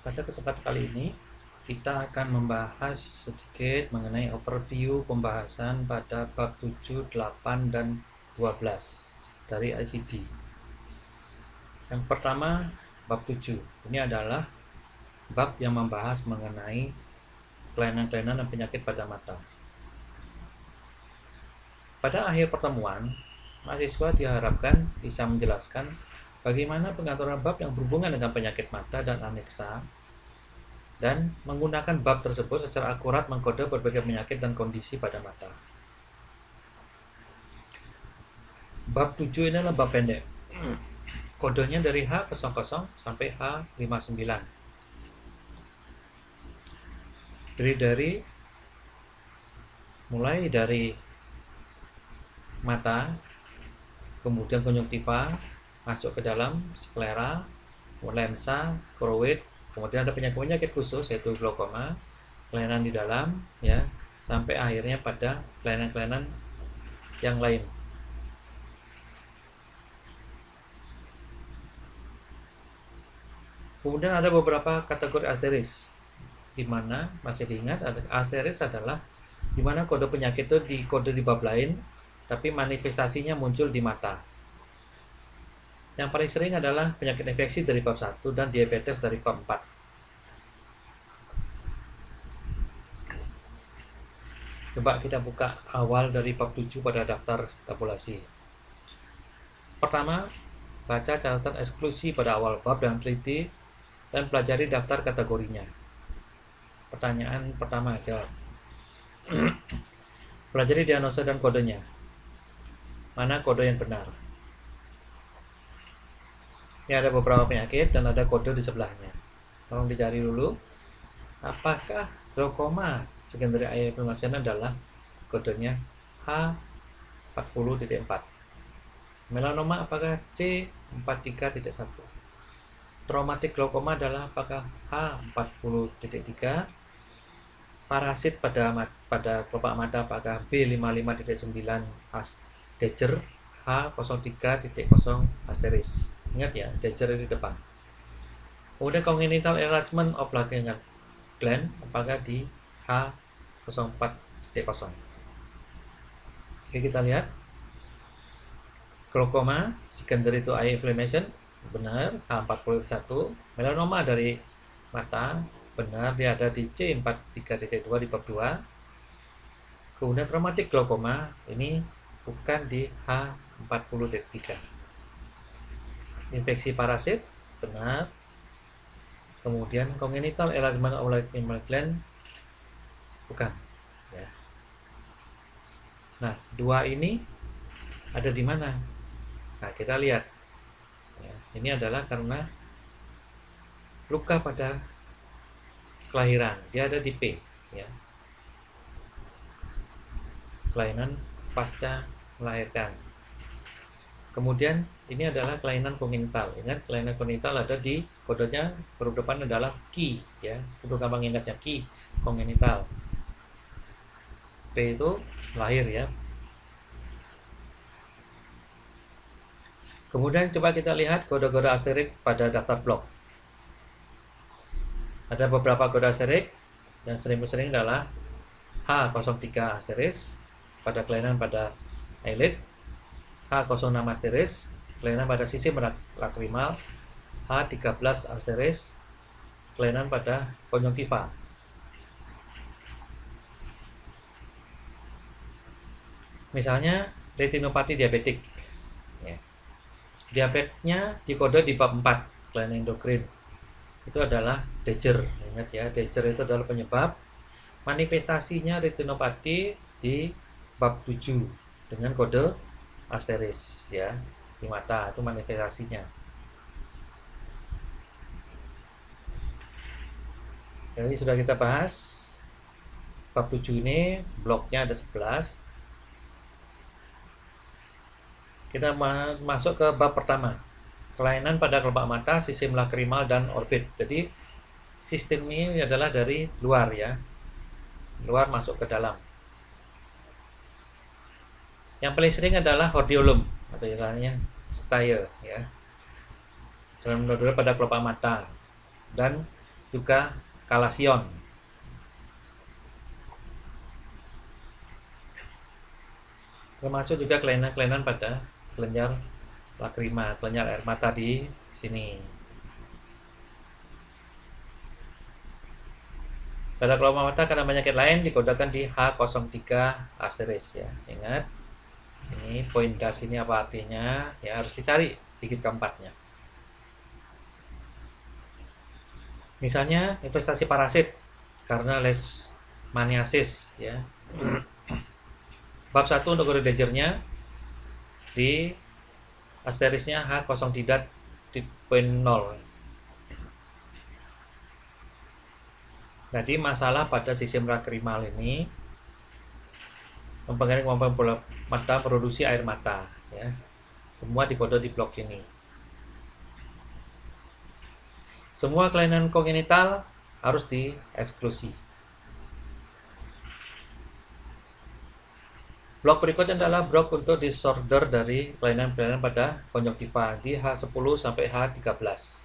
Pada kesempatan kali ini kita akan membahas sedikit mengenai overview pembahasan pada bab 7, 8, dan 12 dari ICD. Yang pertama, bab 7. Ini adalah bab yang membahas mengenai kelainan-kelainan dan penyakit pada mata. Pada akhir pertemuan, mahasiswa diharapkan bisa menjelaskan bagaimana pengaturan bab yang berhubungan dengan penyakit mata dan aneksa, dan menggunakan bab tersebut secara akurat mengkode berbagai penyakit dan kondisi pada mata. Bab 7 ini adalah bab pendek. Kodenya dari H00 sampai H59. Mulai dari mata, kemudian konjungtiva, masuk ke dalam sklera, lensa, koroid, kemudian ada penyakit khusus yaitu glaukoma, kelainan di dalam, ya, sampai akhirnya pada kelainan-kelainan yang lain. Kemudian ada beberapa kategori asteris, di mana masih diingat asteris adalah di mana kode penyakit itu dikode di bab lain, tapi manifestasinya muncul di mata. Yang paling sering adalah penyakit infeksi dari bab 1 dan diabetes dari bab 4. Coba kita buka awal dari bab 7 pada daftar tabulasi. Pertama, baca catatan eksklusi pada awal bab dan teliti dan pelajari daftar kategorinya. Pertanyaan pertama, jawab. Pelajari diagnosa dan kodenya. Mana kode yang benar? Ini ada beberapa penyakit dan ada kode di sebelahnya. Tolong dicari dulu. Apakah glaukoma secondary eye inflammation adalah kodenya H40.4? Melanoma apakah C43.1? Traumatic glaukoma adalah apakah H40.3? Parasit pada kelopak mata apakah B55.9 Dejer H03.0 asteris? Ingat ya, Dejer di depan. Kemudian congenital enlargement of lacrimal gland apakah di H04.0? Oke, kita lihat. Glaukoma secondary to eye inflammation benar, H41. Melanoma dari mata benar, dia ada di C43.2 di bab 2. Kemudian traumatic glaukoma ini bukan di H40.3. Infeksi parasit benar. Kemudian congenital enlargement of lacrimal gland bukan, ya. Nah, dua ini ada di mana? Nah, kita lihat, ya, ini adalah karena luka pada kelahiran, dia ada di P, ya, kelainan pasca melahirkan. Kemudian ini adalah kelainan kongenital. Ingat, kelainan kongenital ada di kodenya huruf depan adalah Ki, ya, untuk gampang ingatnya Ki kongenital. P itu lahir, ya. Kemudian coba kita lihat kode-kode asterik pada daftar blok. Ada beberapa kode asterik yang sering adalah H03 asteris pada kelainan pada eyelid, H06 asteris kelainan pada sisi lacrimal, H13 asteris kelainan pada konjungtiva. Misalnya retinopati diabetik, ya. Diabetesnya dikode di bab 4, kelainan endokrin. Itu adalah Dejer. Ingat ya, Dejer itu adalah penyebab. Manifestasinya retinopati di bab 7 dengan kode asteris, ya, di mata itu manifestasinya. Jadi sudah kita bahas bab 7 ini, bloknya ada 11. Kita masuk ke bab pertama, kelainan pada kelopak mata, sistem lacrimal dan orbit. Jadi sistem ini adalah dari luar, ya, luar masuk ke dalam. Yang paling sering adalah hordeolum atau istilahnya stye, ya, dalam nodul pada kelopak mata, dan juga kalasion. Termasuk juga kelainan-kelainan pada kelenjar lakrima, kelenjar air mata di sini. Pada kelopak mata karena penyakit lain dikodakan di H03 asteris ya. Ingat, ini poin das ini apa artinya? Ya harus dicari digit keempatnya. Misalnya investasi parasit karena leishmaniasis ya. Bab 1 untuk kode Dejernya di asterisnya H03.0. Jadi masalah pada sistem lakrimal ini mempengaruhi kemampuan bola mata produksi air mata ya. Semua dikode di blok ini. Semua kelainan kongenital harus dieksklusi. Blok berikutnya adalah blok untuk disorder dari kelainan-kelainan pada konjungtiva di H10 sampai H13.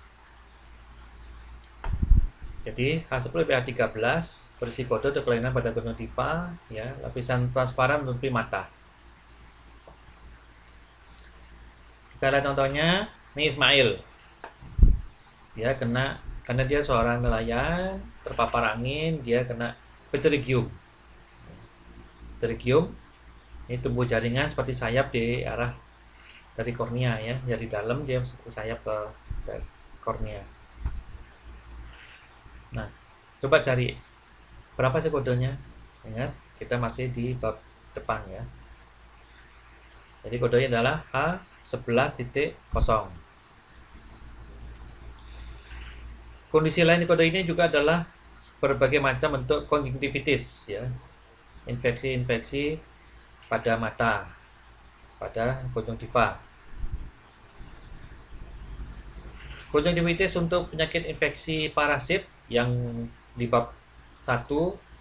Jadi H10 sampai H13 berisi kode untuk kelainan pada konjungtiva ya, lapisan transparan menutupi mata. Kita lihat contohnya, ini Ismail. Dia kena karena dia seorang nelayan, terpapar angin, dia kena pterygium. Pterygium ini tumbuh jaringan seperti sayap di arah dari kornea ya, dari dalam dia seperti sayap ke kornea. Nah, coba cari berapa sih kodenya. Ingat, kita masih di bab depan ya. Jadi kodenya adalah H11.0. Kondisi lain di kode ini juga adalah berbagai macam bentuk konjungtivitis ya. Infeksi-infeksi pada mata, pada konjungtiva. Konjungtivitis untuk penyakit infeksi parasit yang di bab 1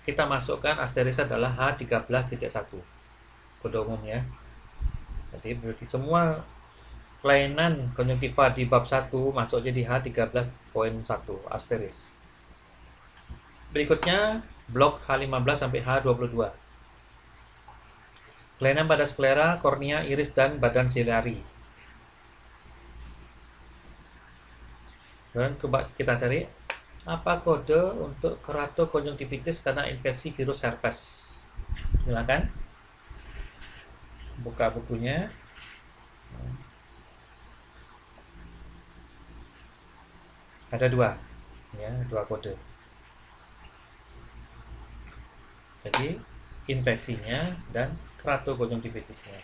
kita masukkan asteris adalah H13.1 kode umum ya. Jadi berarti semua kelainan konjungtiva di bab 1 masuknya di H13.1 asteris. Berikutnya blok H15 sampai H22. Kelainan pada sklera, kornea, iris dan badan siliari. Dan coba kita cari apa kode untuk keratokonjungtivitis karena infeksi virus herpes. Silakan buka bukunya. Ada dua kode. Jadi infeksinya dan keratokonjungtivitisnya.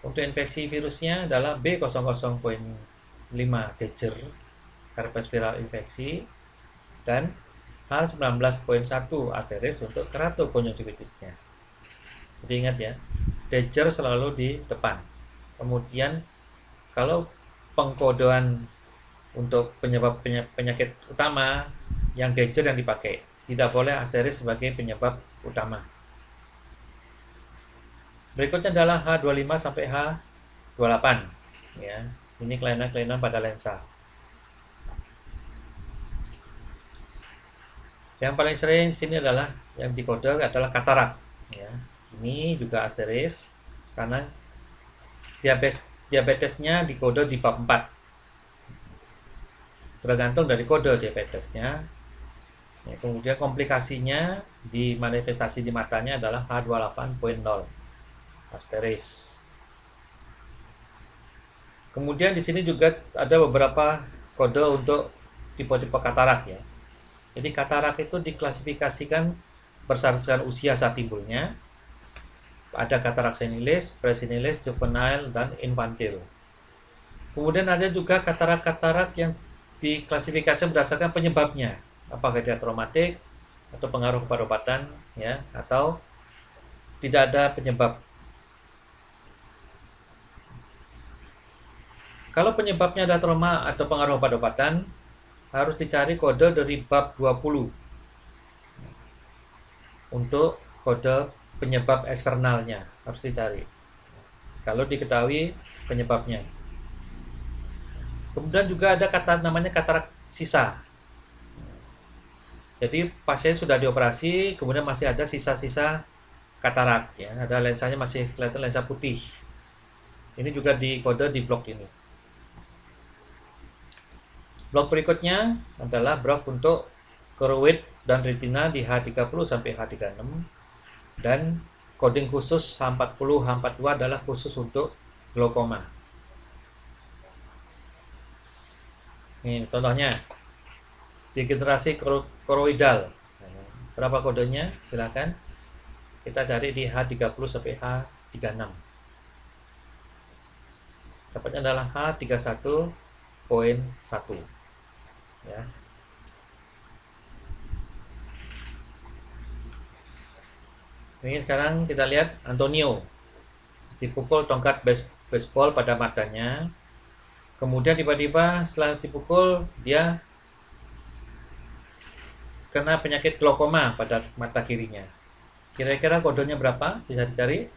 Untuk infeksi virusnya adalah B00.5 Dejer, herpes viral infeksi, dan H19.1 asteris untuk keratokonjungtivitisnya. Jadi ingat ya, Dejer selalu di depan. Kemudian kalau pengkodean untuk penyebab penyakit utama yang Dejer yang dipakai, tidak boleh asteris sebagai penyebab utama. Berikutnya adalah H25 sampai H28 ya. Ini kelainan-kelainan pada lensa. Yang paling sering di sini adalah yang dikode adalah katarak ya. Ini juga asteris karena diabetesnya dikode di bab 4. Tergantung dari kode diabetesnya. Ya, kemudian komplikasinya di manifestasi di matanya adalah H28.0 asteris. Kemudian di sini juga ada beberapa kode untuk tipe-tipe katarak ya. Jadi katarak itu diklasifikasikan berdasarkan usia saat timbulnya. Ada katarak senilis, presenilis, juvenile, dan infantil. Kemudian ada juga katarak-katarak yang diklasifikasi berdasarkan penyebabnya. Apakah dia traumatik atau pengaruh kepada obatan ya, atau tidak ada penyebab. Kalau penyebabnya ada trauma atau pengaruh pada obatan, harus dicari kode dari bab 20 untuk kode penyebab eksternalnya, harus dicari kalau diketahui penyebabnya. Kemudian juga ada namanya katarak sisa. Jadi pasien sudah dioperasi, kemudian masih ada sisa-sisa katarak ya, ada lensanya masih kelihatan lensa putih. Ini juga dikode di blok ini. Blok berikutnya adalah blok untuk choroid dan retina di H30 sampai H36 dan coding khusus H40, H42 adalah khusus untuk glaukoma. Ini contohnya degenerasi koroidal. Berapa kodenya? Silakan kita cari di H30 sampai H36. Dapatnya adalah H31.1 ya. Ini sekarang kita lihat Antonio dipukul tongkat baseball pada matanya. Kemudian tiba-tiba setelah dipukul dia kena penyakit glaukoma pada mata kirinya. Kira-kira kodenya berapa? Bisa dicari.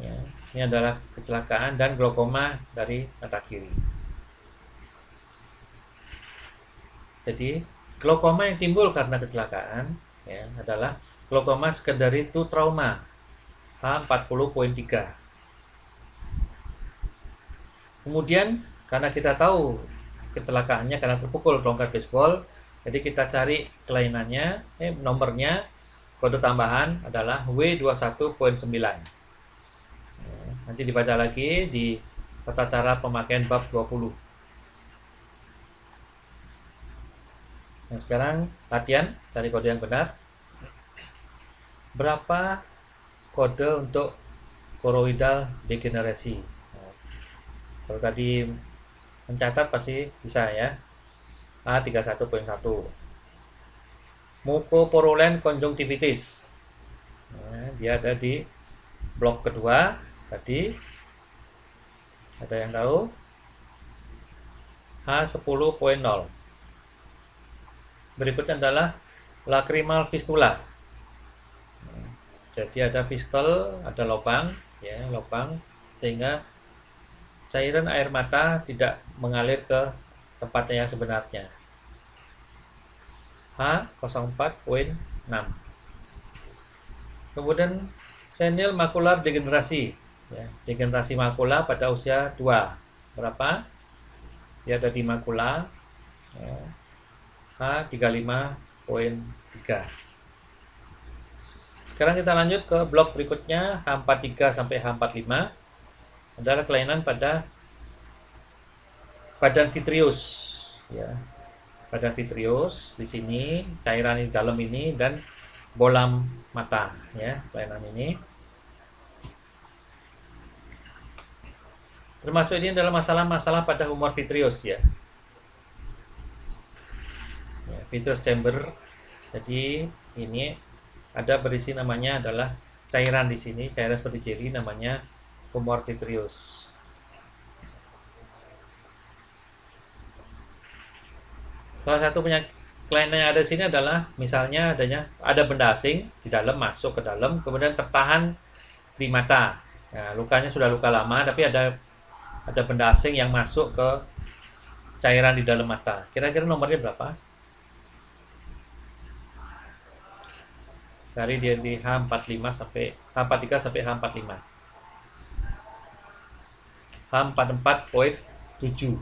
Ya, ini adalah kecelakaan dan glaukoma dari mata kiri. Jadi glaukoma yang timbul karena kecelakaan ya, adalah glaukoma secondary to trauma H40.3. Kemudian karena kita tahu kecelakaannya karena terpukul tongkat baseball, jadi kita cari kelainannya, nomornya, kode tambahan adalah W21.9. Nanti dibaca lagi di tata cara pemakaian bab 20. Nah, sekarang latihan cari kode yang benar. Berapa kode untuk choroidal degenerasi? Nah, kalau tadi mencatat pasti bisa ya. A31.1. Mucopurulent conjunctivitis. Nah, dia ada di blok kedua tadi. Ada yang tahu? H10.0. Berikutnya adalah lacrimal fistula. Jadi ada fistel, ada lubang, ya, lubang sehingga cairan air mata tidak mengalir ke tempatnya yang sebenarnya. H04.6. Kemudian senil makular degenerasi, ya, degenerasi makula pada usia 2. Berapa? Dia ada di makula, ya, H35.3. Sekarang kita lanjut ke blok berikutnya, H43 sampai H45 adalah kelainan pada badan vitreous, ya. Badan vitreous di sini, cairan di dalam ini dan bolam mata, ya, kelainan ini. Termasuk ini adalah masalah-masalah pada humor vitreous ya. Vitreous chamber. Jadi ini ada berisi namanya adalah cairan di sini, cairan seperti jeli namanya humor vitreous. Salah satu penyakit kelainan yang ada di sini adalah misalnya ada benda asing di dalam masuk ke dalam kemudian tertahan di mata. Nah, lukanya sudah luka lama tapi ada benda asing yang masuk ke cairan di dalam mata. Kira-kira nomornya berapa? Dari dia di H45 sampai H43 sampai H45. H44.7.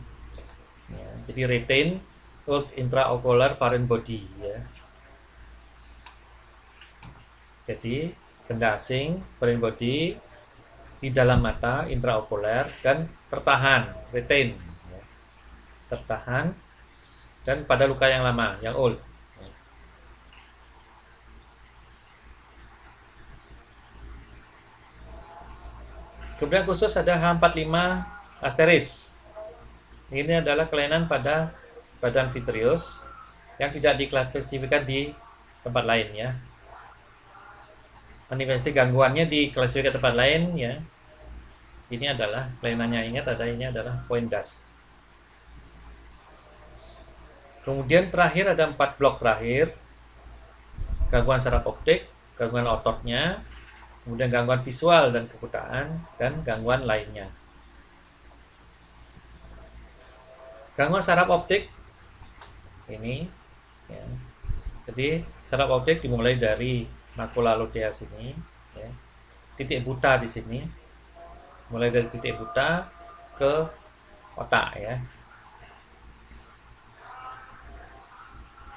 Ya, jadi retain old intraocular foreign body ya. Jadi benda asing foreign body di dalam mata intraokuler dan tertahan retain ya. Tertahan dan pada luka yang lama yang old. Kemudian khusus ada H45 asteris. Ini adalah kelainan pada badan vitreous yang tidak diklasifikasikan di tempat lain ya. Manifestasi gangguannya diklasifikasi tempat lain ya. Ini adalah kelainannya, ingat ada ini adalah point dust. Kemudian terakhir ada 4 blok terakhir. Gangguan saraf optik, gangguan ototnya, kemudian gangguan visual dan kebutaan, dan gangguan lainnya. Gangguan saraf optik ini ya. Jadi saraf optik dimulai dari makula lodea sini, ya. Titik buta di sini, mulai dari titik buta ke otak, ya.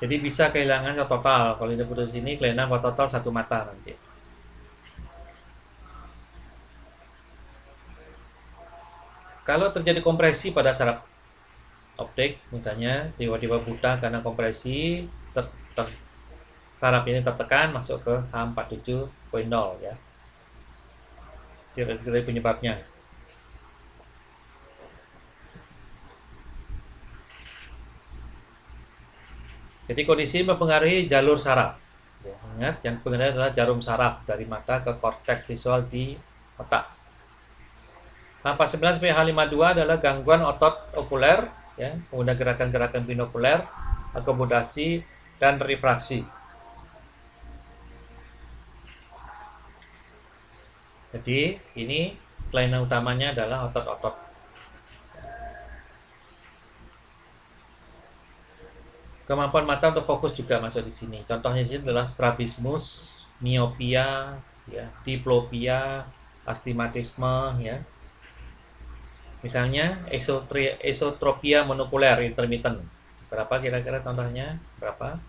Jadi bisa kehilangan total. Kalau ini putus sini, kelainan total satu mata nanti. Kalau terjadi kompresi pada saraf optik, misalnya tiba-tiba buta karena kompresi, saraf ini tertekan masuk ke H47.0, ya. Kira-kira penyebabnya. Jadi kondisi mempengaruhi jalur saraf. Ya, ingat, yang pengaruh adalah jarum saraf dari mata ke korteks visual di otak. H49 sampai H52 adalah gangguan otot okuler, ya, kemudian gerakan-gerakan binokuler, akomodasi, dan refraksi. Jadi ini kelainan utamanya adalah otot-otot. Kemampuan mata untuk fokus juga masuk di sini. Contohnya di sini adalah strabismus, miopia, ya, diplopia, astigmatisme, ya. Misalnya esotropia monokuler intermittent. Berapa kira-kira contohnya? Berapa?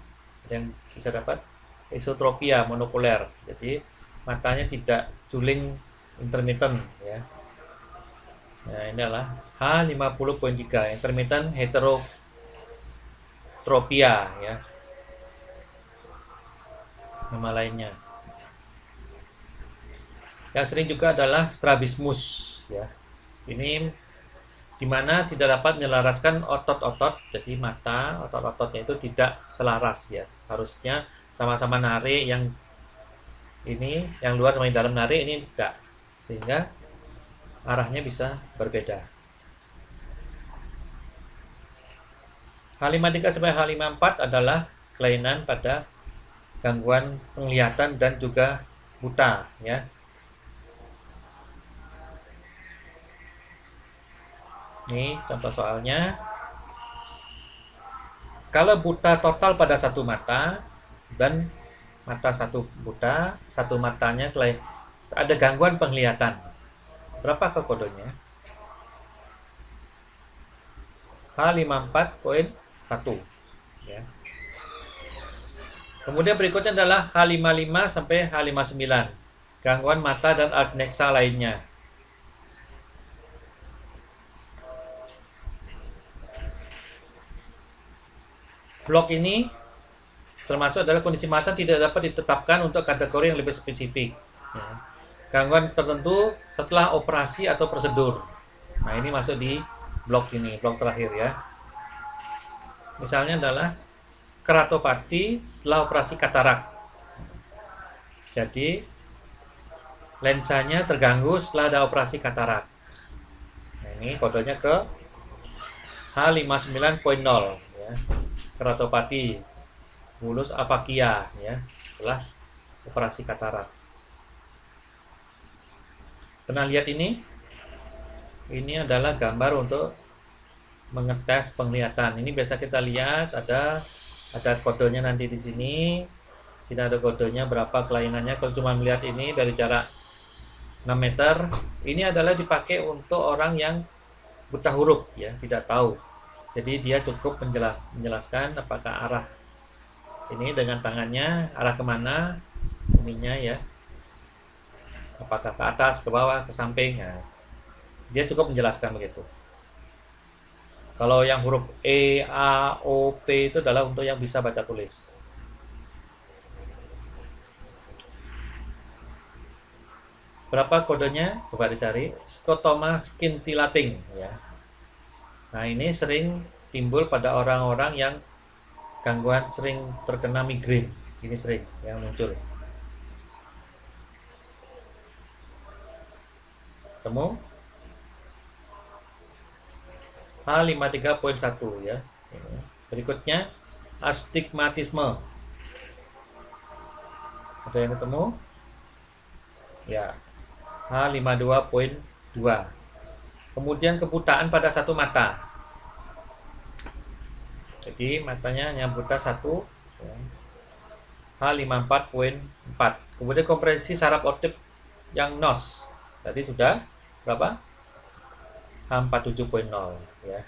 Ada yang bisa dapat? Esotropia monokuler. Jadi matanya tidak juling intermittent, ya. Nah, ini adalah H50.3 intermittent heterotropia, ya. Nama lainnya. Yang sering juga adalah strabismus, ya. Ini dimana tidak dapat menyelaraskan otot-otot, jadi mata otot-ototnya itu tidak selaras, ya. Harusnya sama-sama narik, yang ini yang luar sama yang dalam narik, ini tidak, sehingga arahnya bisa berbeda. H53 sampai H54 adalah kelainan pada gangguan penglihatan dan juga buta, ya. Ini contoh soalnya. Kalau buta total pada satu mata dan mata satu buta, satu matanya ada gangguan penglihatan. Berapa kodenya? H54.1, ya. Kemudian berikutnya adalah H55 sampai H59, gangguan mata dan adnexa lainnya. Blok ini termasuk adalah kondisi mata tidak dapat ditetapkan untuk kategori yang lebih spesifik, ya. Gangguan tertentu setelah operasi atau prosedur. Nah, ini masuk di blok ini, blok terakhir, ya. Misalnya adalah keratopati setelah operasi katarak. Jadi lensanya terganggu setelah ada operasi katarak. Nah, ini kodenya ke H59.0, ya. Keratopati bulus apakia, ya, setelah operasi katarak. Pernah lihat ini? Ini adalah gambar untuk mengetes penglihatan. Ini biasa kita lihat ada kodenya nanti di sini. Sini ada kodenya berapa kelainannya. Kalau cuma melihat ini dari jarak 6 meter, ini adalah dipakai untuk orang yang buta huruf, ya, tidak tahu. Jadi dia cukup menjelaskan apakah arah ini dengan tangannya, arah kemana ininya, ya, apakah ke atas, ke bawah, ke samping. Nah, dia cukup menjelaskan begitu. Kalau yang huruf E, A, O, P itu adalah untuk yang bisa baca tulis. Berapa kodenya? Coba dicari. Scotoma scintillating, ya. Nah, ini sering timbul pada orang-orang yang gangguan sering terkena migrain. Ini sering yang muncul. Temu? H53.1, ya. Berikutnya astigmatisme. Ada yang ketemu? Ya. H52.2. Kemudian kebutaan pada satu mata. Jadi matanya hanya buta satu ya. H54.4. Kemudian kompresi saraf otip yang NOS tadi sudah berapa? H47.0 ya.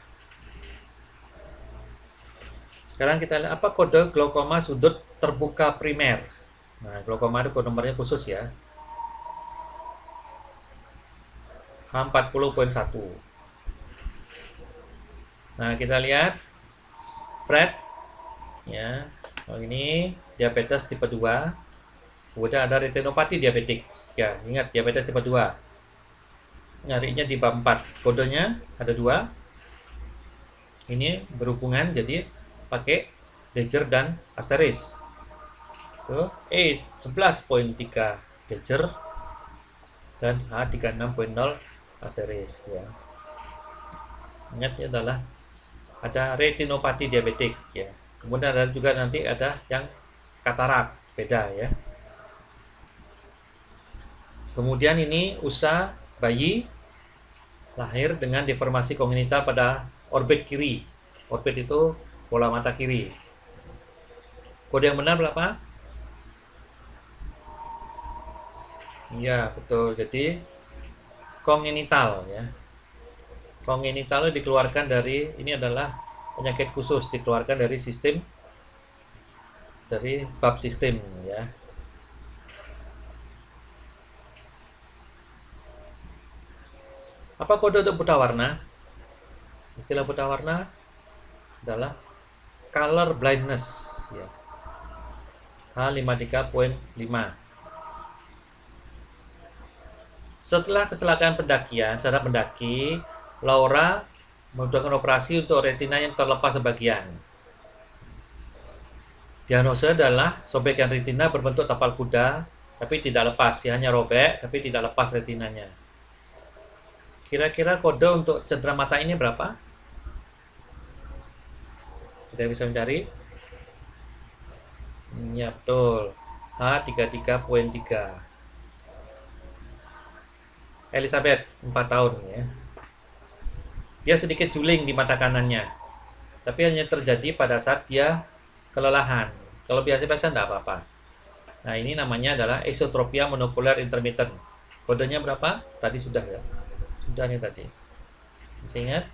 Sekarang kita lihat apa kode glaukoma sudut terbuka primer. Nah, glaukoma itu kode nomornya khusus ya. H40.1. Nah, kita lihat Fred ya. Oh, ini diabetes tipe 2. Kemudian ada retinopati diabetik. Ya, ingat diabetes tipe 2. Nyarinya di bab 4. Kodenya ada 2. Ini berhubungan jadi pakai Dagger dan Asteris. Tuh, 11.3 Dagger dan H36.0 Asteris ya. Ingat ya adalah ada retinopati diabetik ya. Kemudian ada juga nanti ada yang katarak, beda ya. Kemudian ini USA bayi lahir dengan deformasi kongenital pada orbit kiri. Orbit itu bola mata kiri. Kode yang benar berapa? Iya, betul. Jadi kongenital ya. Kongenital dikeluarkan dari, ini adalah penyakit khusus, dikeluarkan dari sistem, dari bab sistem ya. Apa kode untuk buta warna? Istilah buta warna adalah color blindness ya. H53.5. Setelah kecelakaan pendakian, secara pendaki, Laura membutuhkan operasi untuk retina yang terlepas sebagian. Diagnosa adalah sobekan retina berbentuk tapal kuda, tapi tidak lepas, ya, hanya robek, tapi tidak lepas retinanya. Kira-kira kode untuk cedera mata ini berapa? Sudah bisa mencari? Ya, betul. H33.3. Elizabeth, 4 tahun ya. Dia sedikit juling di mata kanannya, tapi hanya terjadi pada saat dia kelelahan. Kalau biasa-biasa tidak apa-apa. Nah, ini namanya adalah esotropia monokular intermittent. Kodenya berapa? Tadi sudah ya. Sudah nih tadi. Masih ingat?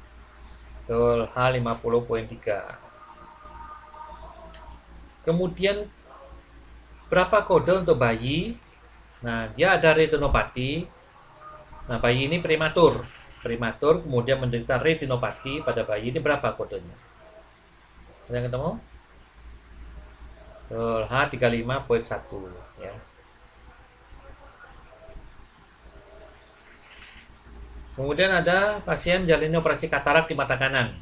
Betul, H50.3. Kemudian berapa kode untuk bayi? Nah, dia ada retinopati. Nah, bayi ini prematur. Kemudian menderita retinopati pada bayi. Ini berapa kodenya? Ada yang ketemu? H35.1 ya. Kemudian ada pasien menjalani operasi katarak di mata kanan.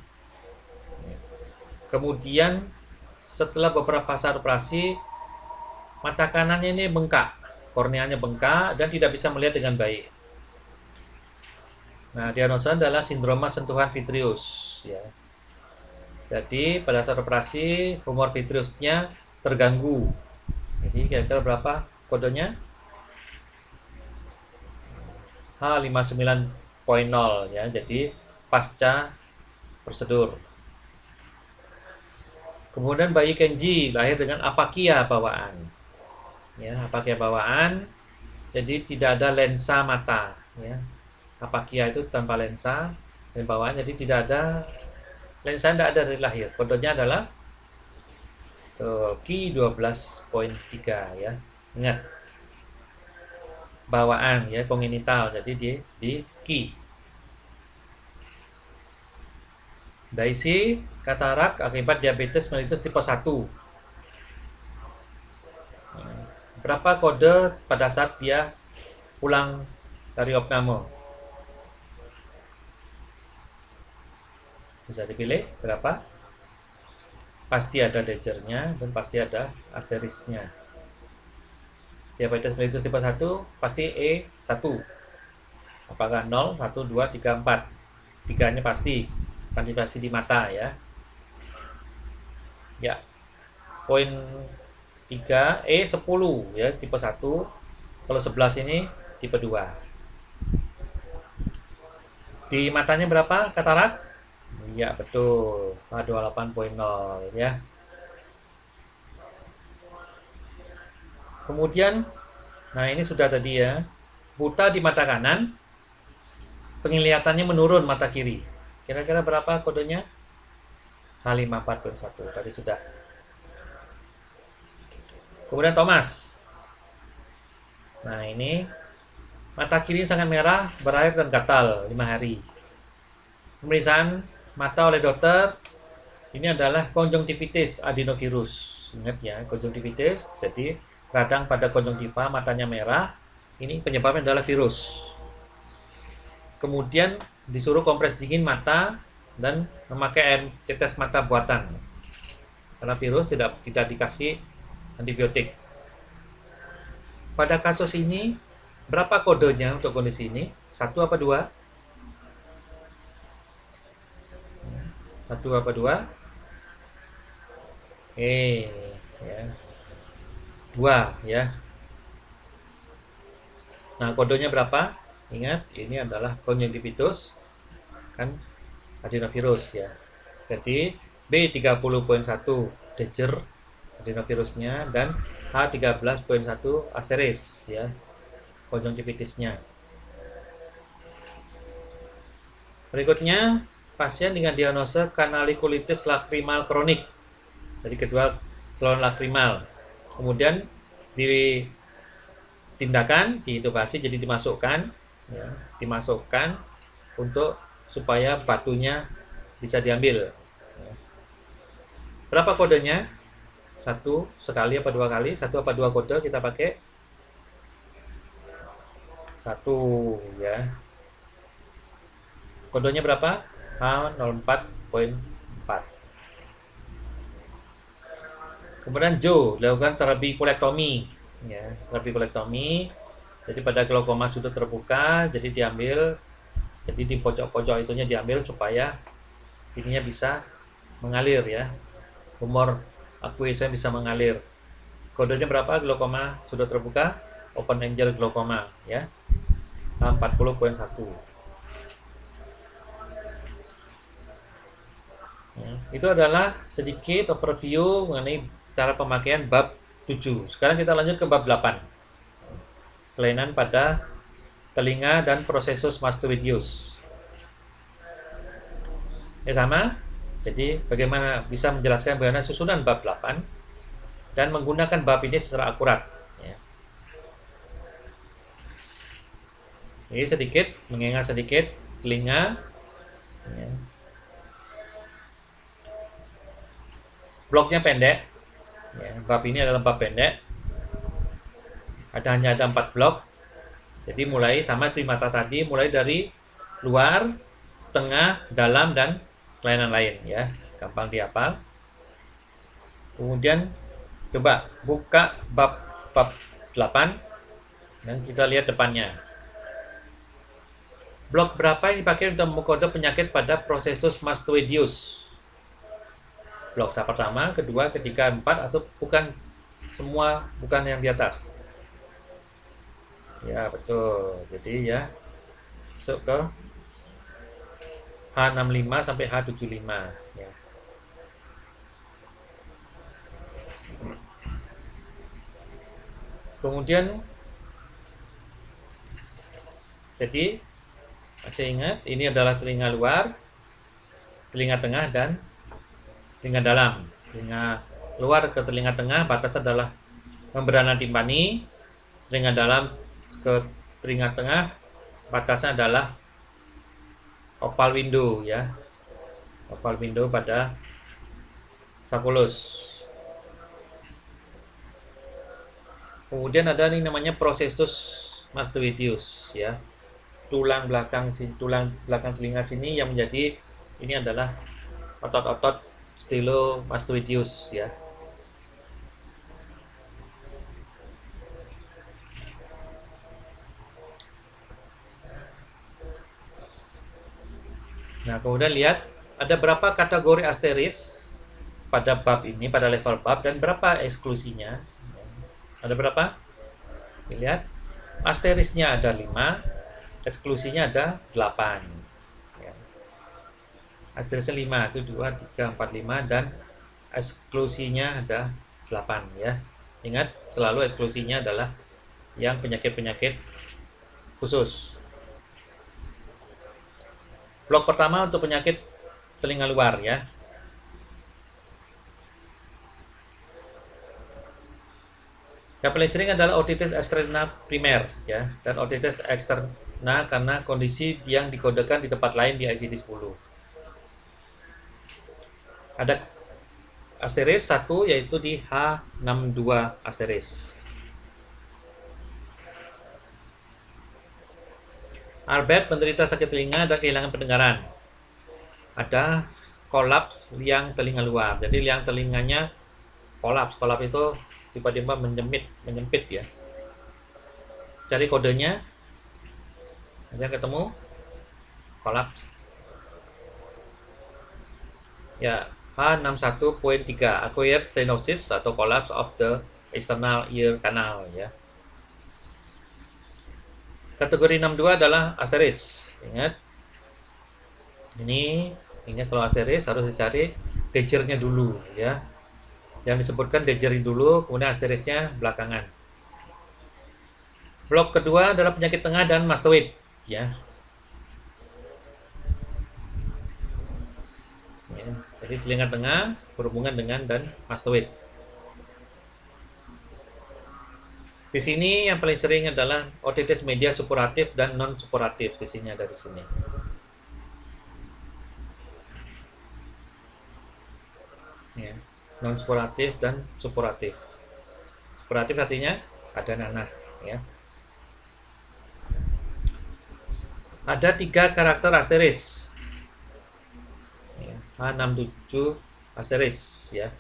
Kemudian setelah beberapa saat operasi, mata kanannya ini bengkak, korneanya bengkak dan tidak bisa melihat dengan baik. Nah, diagnosa adalah sindroma sentuhan vitreous ya. Jadi pada saat operasi humor vitreousnya terganggu. Jadi kira-kira berapa kodenya? H59.0 ya. Jadi pasca prosedur. Kemudian bayi Kenji lahir dengan apakia bawaan. Ya, apakia bawaan. Jadi tidak ada lensa mata ya. Apakia itu tanpa lensa dan bawaan, jadi tidak ada lensa, tidak ada dari lahir. Kodenya adalah Ki12.3 ya. Ingat, bawaan ya, kongenital, jadi di Ki. Daisy katarak akibat diabetes mellitus tipe 1. Berapa kode pada saat dia pulang dari opname? Bisa dipilih berapa? Pasti ada Daggernya dan pasti ada asterisnya. Diabetes mellitus tipe 1 pasti E1. Apakah 0, 1, 2, 3, 4? 3-nya pasti. Kuantifikasi di mata ya. Ya. Poin 3 E10 ya, tipe 1. Kalau 11 ini tipe 2. Di matanya berapa katarak? Iya betul, H28.0 ya. Kemudian, nah ini sudah tadi ya, buta di mata kanan, penglihatannya menurun mata kiri. Kira-kira berapa kodenya? H54.1 tadi sudah. Kemudian Thomas. Nah ini mata kiri sangat merah, berair dan gatal 5 hari. Pemeriksaan mata oleh dokter, ini adalah konjungtivitis adenovirus. Ingat ya, konjungtivitis, jadi radang pada konjungtiva, matanya merah. Ini penyebabnya adalah virus. Kemudian disuruh kompres dingin mata dan memakai air tetes mata buatan. Karena virus tidak dikasih antibiotik. Pada kasus ini, berapa kodenya untuk kondisi ini? 1 apa 2? 1 apa 2? Ya. 2 ya. Nah, kodenya berapa? Ingat, ini adalah konjungtivitis kan adenovirus ya. Jadi B30.1 Dejer adenovirusnya dan H13.1 Asteris ya konjungtivitisnya. Berikutnya pasien dengan diagnosa kanalikulitis lakrimal kronik. Jadi kedua saluran lakrimal. Kemudian ditindakan, diintubasi, jadi dimasukkan ya, dimasukkan untuk supaya batunya bisa diambil. Berapa kodenya? 1 sekali apa 2 kali? 1 apa 2 kode kita pakai? 1 ya. Kodenya berapa? H04.4. Kemudian Joe lakukan terapi kolektomi ya, terapi kolektomi. Jadi pada glaukoma sudut terbuka, jadi diambil, jadi di pojok-pojok itunya diambil supaya ininya bisa mengalir ya, humor aqueousnya bisa mengalir. Kodenya berapa glaukoma sudut terbuka? Open angle glaukoma ya, 40.1 ya. Itu adalah sedikit overview mengenai cara pemakaian bab 7. Sekarang kita lanjut ke bab 8. Kelainan pada telinga dan prosesus mastoidius. Ya sama. Jadi bagaimana bisa menjelaskan bagaimana susunan bab 8 dan menggunakan bab ini secara akurat ya. Ini sedikit mengingat sedikit telinga ya. Bloknya pendek ya, bab ini adalah bab pendek, hanya ada 4 blok. Jadi mulai sama primata tadi, mulai dari luar, tengah, dalam, dan kelainan lain ya, gampang dihafal. Kemudian coba buka bab 8 dan kita lihat depannya. Blok berapa yang dipakai untuk mengkode penyakit pada prosesus mastoidius? Blok pertama, kedua, ketiga, 4 atau bukan semua, bukan yang di atas? Ya betul. Jadi ya masuk ke H65 sampai H75 ya. Kemudian jadi masih ingat ini adalah telinga luar, telinga tengah, dan telinga dalam. Telinga luar ke telinga tengah batas adalah membrana timpani, telinga dalam ke telinga tengah batasnya adalah oval window ya, oval window pada sulcus. Kemudian ada ini namanya prosesus mastoidius ya, tulang belakang telinga sini yang menjadi ini adalah otot-otot stylomastoideus ya. Nah, kemudian lihat ada berapa kategori asteris pada bab ini, pada level bab, dan berapa eksklusinya. Ada berapa? Lihat, asterisnya ada 5, eksklusinya ada 8. Asterisnya 5, itu 2, 3, 4, 5, dan eksklusinya ada 8 ya. Ingat, selalu eksklusinya adalah yang penyakit-penyakit khusus. Blok pertama untuk penyakit telinga luar ya. Yang paling sering adalah otitis eksterna primer ya, dan otitis eksterna karena kondisi yang dikodekan di tempat lain di ICD-10. Ada asteris 1 yaitu di H62 asteris. Albert menderita sakit telinga dan kehilangan pendengaran. Ada kolaps liang telinga luar. Jadi liang telinganya kolaps. Kolaps itu tiba-tiba menyempit ya. Cari kodenya. Ada ketemu? Kolaps. Ya, H61.3 acquired stenosis atau collapse of the external ear canal ya. Kategori 62 adalah asteris. Ingat. Ini ingat kalau asteris harus dicari dejernya dulu ya. Yang disebutkan dejeri dulu, kemudian asterisnya belakangan. Blok kedua adalah penyakit tengah dan mastoid ya. Jadi telinga tengah berhubungan dengan dan mastoid. Di sini yang paling sering adalah otitis media supuratif dan non supuratif. Di sini ada di sini. Ya, non supuratif dan supuratif. Supuratif artinya ada nanah ya. Ada 3 karakter asteris. Ya, H67 asteris ya.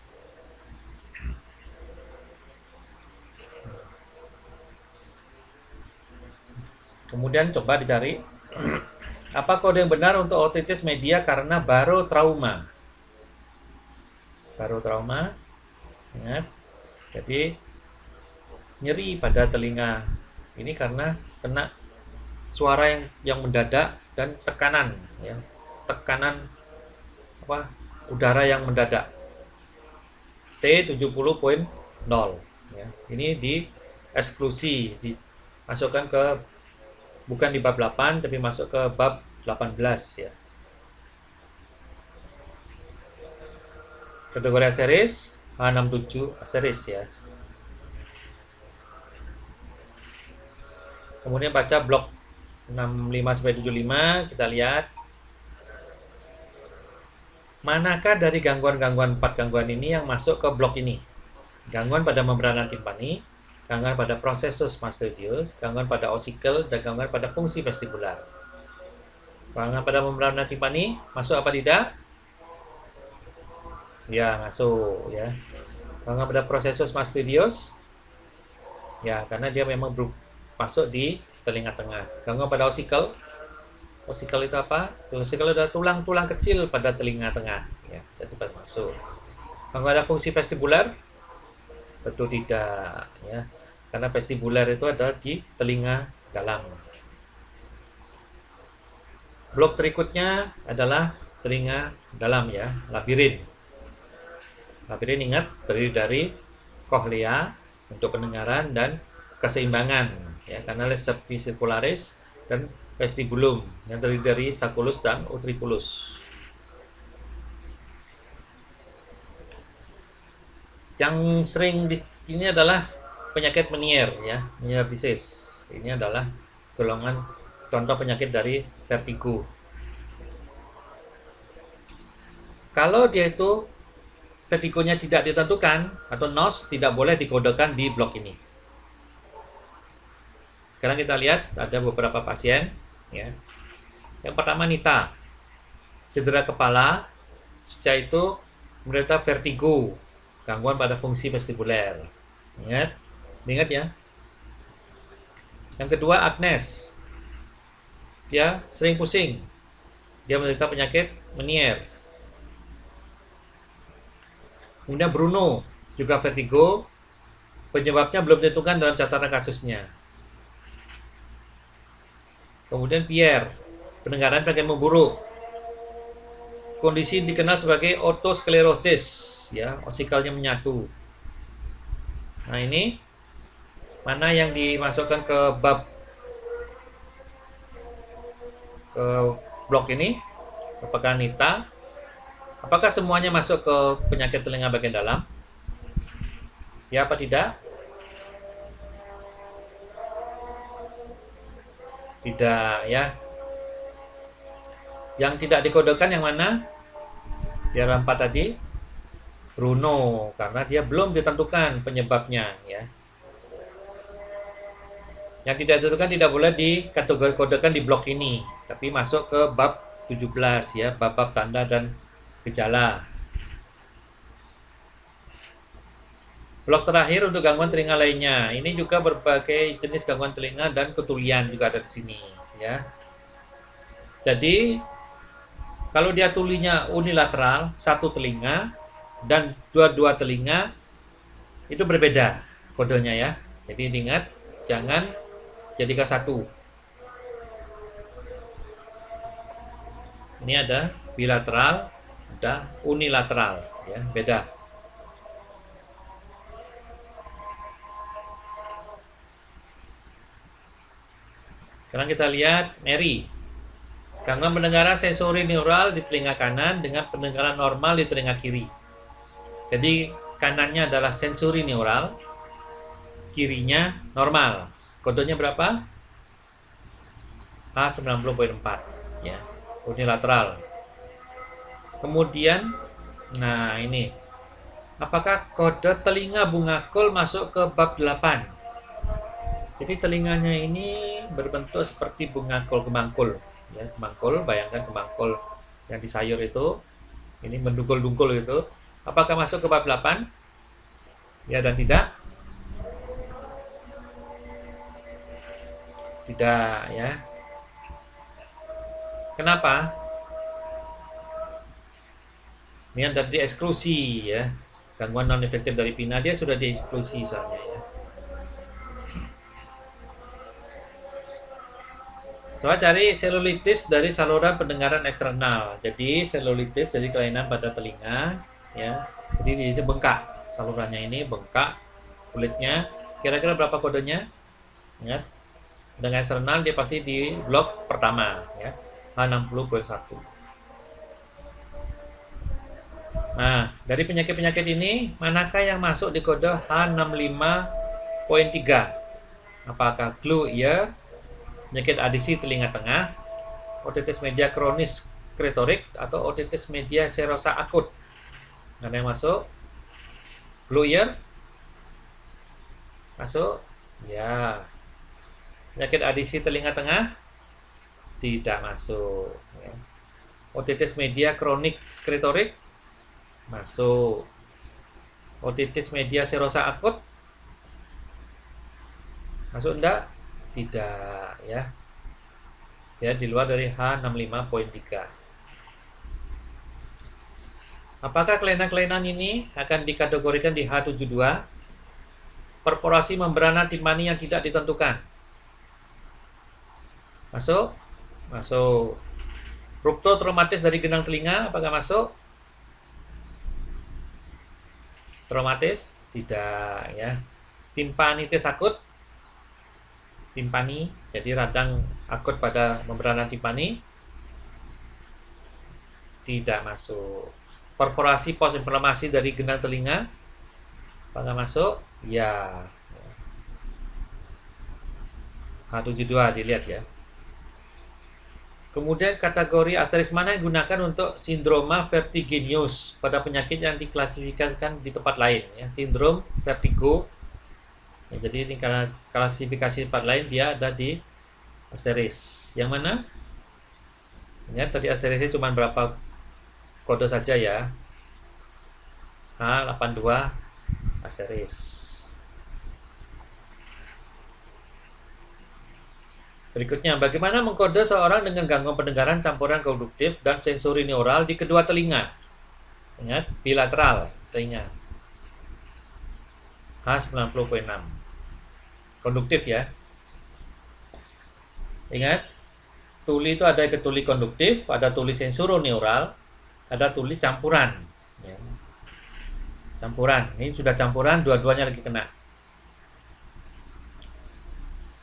Kemudian coba dicari apa kode yang benar untuk otitis media karena barotrauma. Barotrauma, ingat. Jadi nyeri pada telinga ini karena kena suara yang mendadak dan tekanan ya. Tekanan udara yang mendadak. T70.0 ya. Ini di eksklusi, dimasukkan ke bukan di bab 8 tapi masuk ke bab 18 ya. Kategori asteris H67 asteris ya. Kemudian baca blok 65 sampai 75, kita lihat manakah dari gangguan-gangguan 4 gangguan ini yang masuk ke blok ini. Gangguan pada membrana timpani, gangguan pada processus mastoideus, gangguan pada osikel, dan gangguan pada fungsi vestibular. Gangguan pada membrana timpani masuk apa tidak? Ya, masuk ya. Gangguan pada processus mastoideus, ya karena dia memang masuk di telinga tengah. Gangguan pada osikel, osikel itu apa? Osikel adalah tulang-tulang kecil pada telinga tengah, ya, jadi masuk. Gangguan pada fungsi vestibular, tentu tidak ya, karena vestibular itu adalah di telinga dalam. Blok berikutnya adalah telinga dalam ya, labirin. Labirin ingat terdiri dari kohlea untuk pendengaran dan keseimbangan ya, kanalis subvesicularis dan vestibulum yang terdiri dari sacculus dan utriculus. Yang sering di ini adalah penyakit Meniere ya, Meniere disease. Ini adalah golongan contoh penyakit dari vertigo. Kalau dia itu vertigonya tidak ditentukan atau NOS, tidak boleh dikodekan di blok ini. Sekarang kita lihat ada beberapa pasien ya. Yang pertama Nita, cedera kepala, sejak itu menderita vertigo, gangguan pada fungsi vestibuler. Ingat ya. Yang kedua Agnes, dia sering pusing, dia menderita penyakit Meniere. Kemudian Bruno juga vertigo, penyebabnya belum ditentukan dalam catatan kasusnya. Kemudian Pierre, pendengaran makin memburuk, kondisi dikenal sebagai otosklerosis ya, osikelnya menyatu. Nah, ini mana yang dimasukkan ke blok ini, apakah Nita? Apakah semuanya masuk ke penyakit telinga bagian dalam? Ya apa tidak? Tidak ya. Yang tidak dikodekan yang mana? Di arah 4 tadi, Bruno, karena dia belum ditentukan penyebabnya ya. Yang tidak ditentukan tidak boleh dikategorikan di blok ini, tapi masuk ke bab 17 ya, bab-bab tanda dan gejala. Blok terakhir untuk gangguan telinga lainnya. Ini juga berbagai jenis gangguan telinga dan ketulian juga ada di sini ya. Jadi kalau dia tulinya unilateral, satu telinga dan dua-dua telinga, itu berbeda kodenya ya. Jadi ingat, jangan jadikan satu. Ini ada bilateral, ada unilateral ya, beda. Sekarang kita lihat Mary. Gangguan pendengaran sensori neural di telinga kanan dengan pendengaran normal di telinga kiri. Jadi kanannya adalah sensori neural, kirinya normal. Kodenya berapa? H90.4 ya, unilateral. Kemudian, nah ini, apakah kode telinga bunga kol masuk ke bab 8? Jadi telinganya ini berbentuk seperti bunga kol, kembang kol. Ya, kembang kol, bayangkan kembang kol yang di sayur itu, ini mendungkul-dungkul itu. Apakah masuk ke bab 8? Ya dan tidak? Tidak ya. Kenapa? Ini ada dieksklusi ya. Gangguan non efektif dari PINA dia sudah dieksklusi soalnya ya. Coba cari selulitis dari saluran pendengaran eksternal. Jadi selulitis jadi kelainan pada telinga ya. Jadi ini bengkak. Salurannya ini bengkak, kulitnya. Kira-kira berapa kodenya? Ya. Dengan eksternal dia pasti di blok pertama ya. H60.1. Nah, dari penyakit-penyakit ini manakah yang masuk di kode H65.3? Apakah glue ear, penyakit adisi telinga tengah, otitis media kronis kretorik, atau otitis media serosa akut? Mana yang masuk? Blue ear? Masuk? Ya. Penyakit adisi telinga tengah? Tidak masuk. Ya. Otitis media kronik kretorik? Masuk. Otitis media serosa akut? Masuk enggak? Tidak ya. Ya, di luar dari H65.3. Apakah kelainan-kelainan ini akan dikategorikan di H72? Perforasi membrana timpani yang tidak ditentukan. Masuk? Masuk. Ruptur traumatis dari genang telinga, apakah masuk? Traumatis? Tidak ya. Timpanitis akut? Timpani, jadi radang akut pada membrana timpani? Tidak masuk. Perforasi post-inflamasi dari genang telinga? Apakah masuk? Ya. H72 dilihat ya. Kemudian kategori asteris mana yang digunakan untuk sindroma vertiginous pada penyakit yang diklasifikasikan di tempat lain ya. Sindrom vertigo ya, jadi ini karena klasifikasi tempat lain dia ada di asteris. Yang mana? Ya, tadi asterisnya cuma berapa kode saja ya. H82 asteris. Berikutnya, bagaimana mengkode seorang dengan gangguan pendengaran campuran konduktif dan sensori neural di kedua telinga? Ingat, bilateral telinga. H90.6. Konduktif ya. Ingat, tuli itu ada tuli konduktif, ada tuli sensoroneural, ada tuli campuran. Ya. Campuran, ini sudah campuran, dua-duanya lagi kena.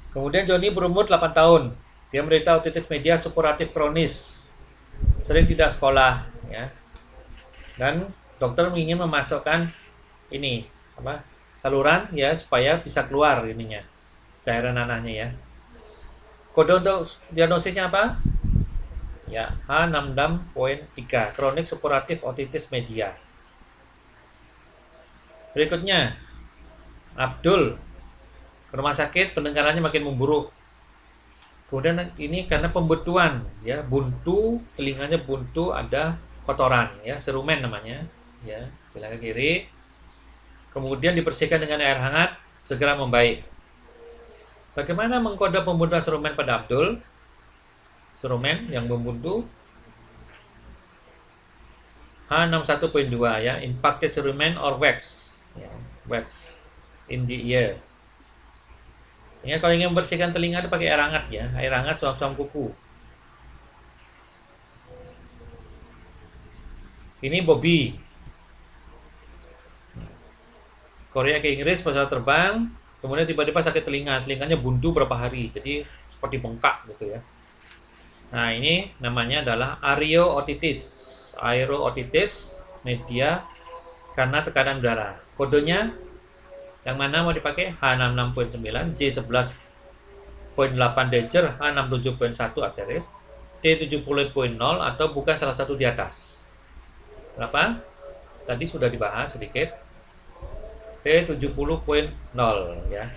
Kemudian Joni berumur 8 tahun. Dia menderita otitis media supuratif kronis. Sering tidak sekolah, ya. Dan dokter ingin memasukkan ini apa? Saluran ya supaya bisa keluar ininya. Cairan nanahnya ya. Kode untuk diagnosisnya apa? Ya, H66.3, kronik supuratif otitis media. Berikutnya, Abdul ke rumah sakit, pendengarannya makin memburuk. Kemudian ini karena pembentuan ya, buntu, telinganya buntu, ada kotoran ya, serumen namanya ya, telinga kiri. Kemudian dibersihkan dengan air hangat, segera membaik. Bagaimana mengkode pembunuhan serumen pada Abdul? Serumen yang membuntu H61.2 ya, impacted serumen or wax ya, wax in the ear. Ya, kalau ingin membersihkan telinga itu pakai air hangat ya, air hangat suam-suam kuku. Ini Bobby. Korea ke Inggris pesawat terbang, kemudian tiba-tiba sakit telinga, telinganya buntu berapa hari, jadi seperti bengkak gitu ya. Nah, ini namanya adalah aerootitis media karena tekanan udara. Kodenya yang mana mau dipakai? H66.9, J11.8 Danger, H67.1 asterisk, T70.0 atau bukan salah satu di atas. Berapa? Tadi sudah dibahas sedikit. T70.0 ya.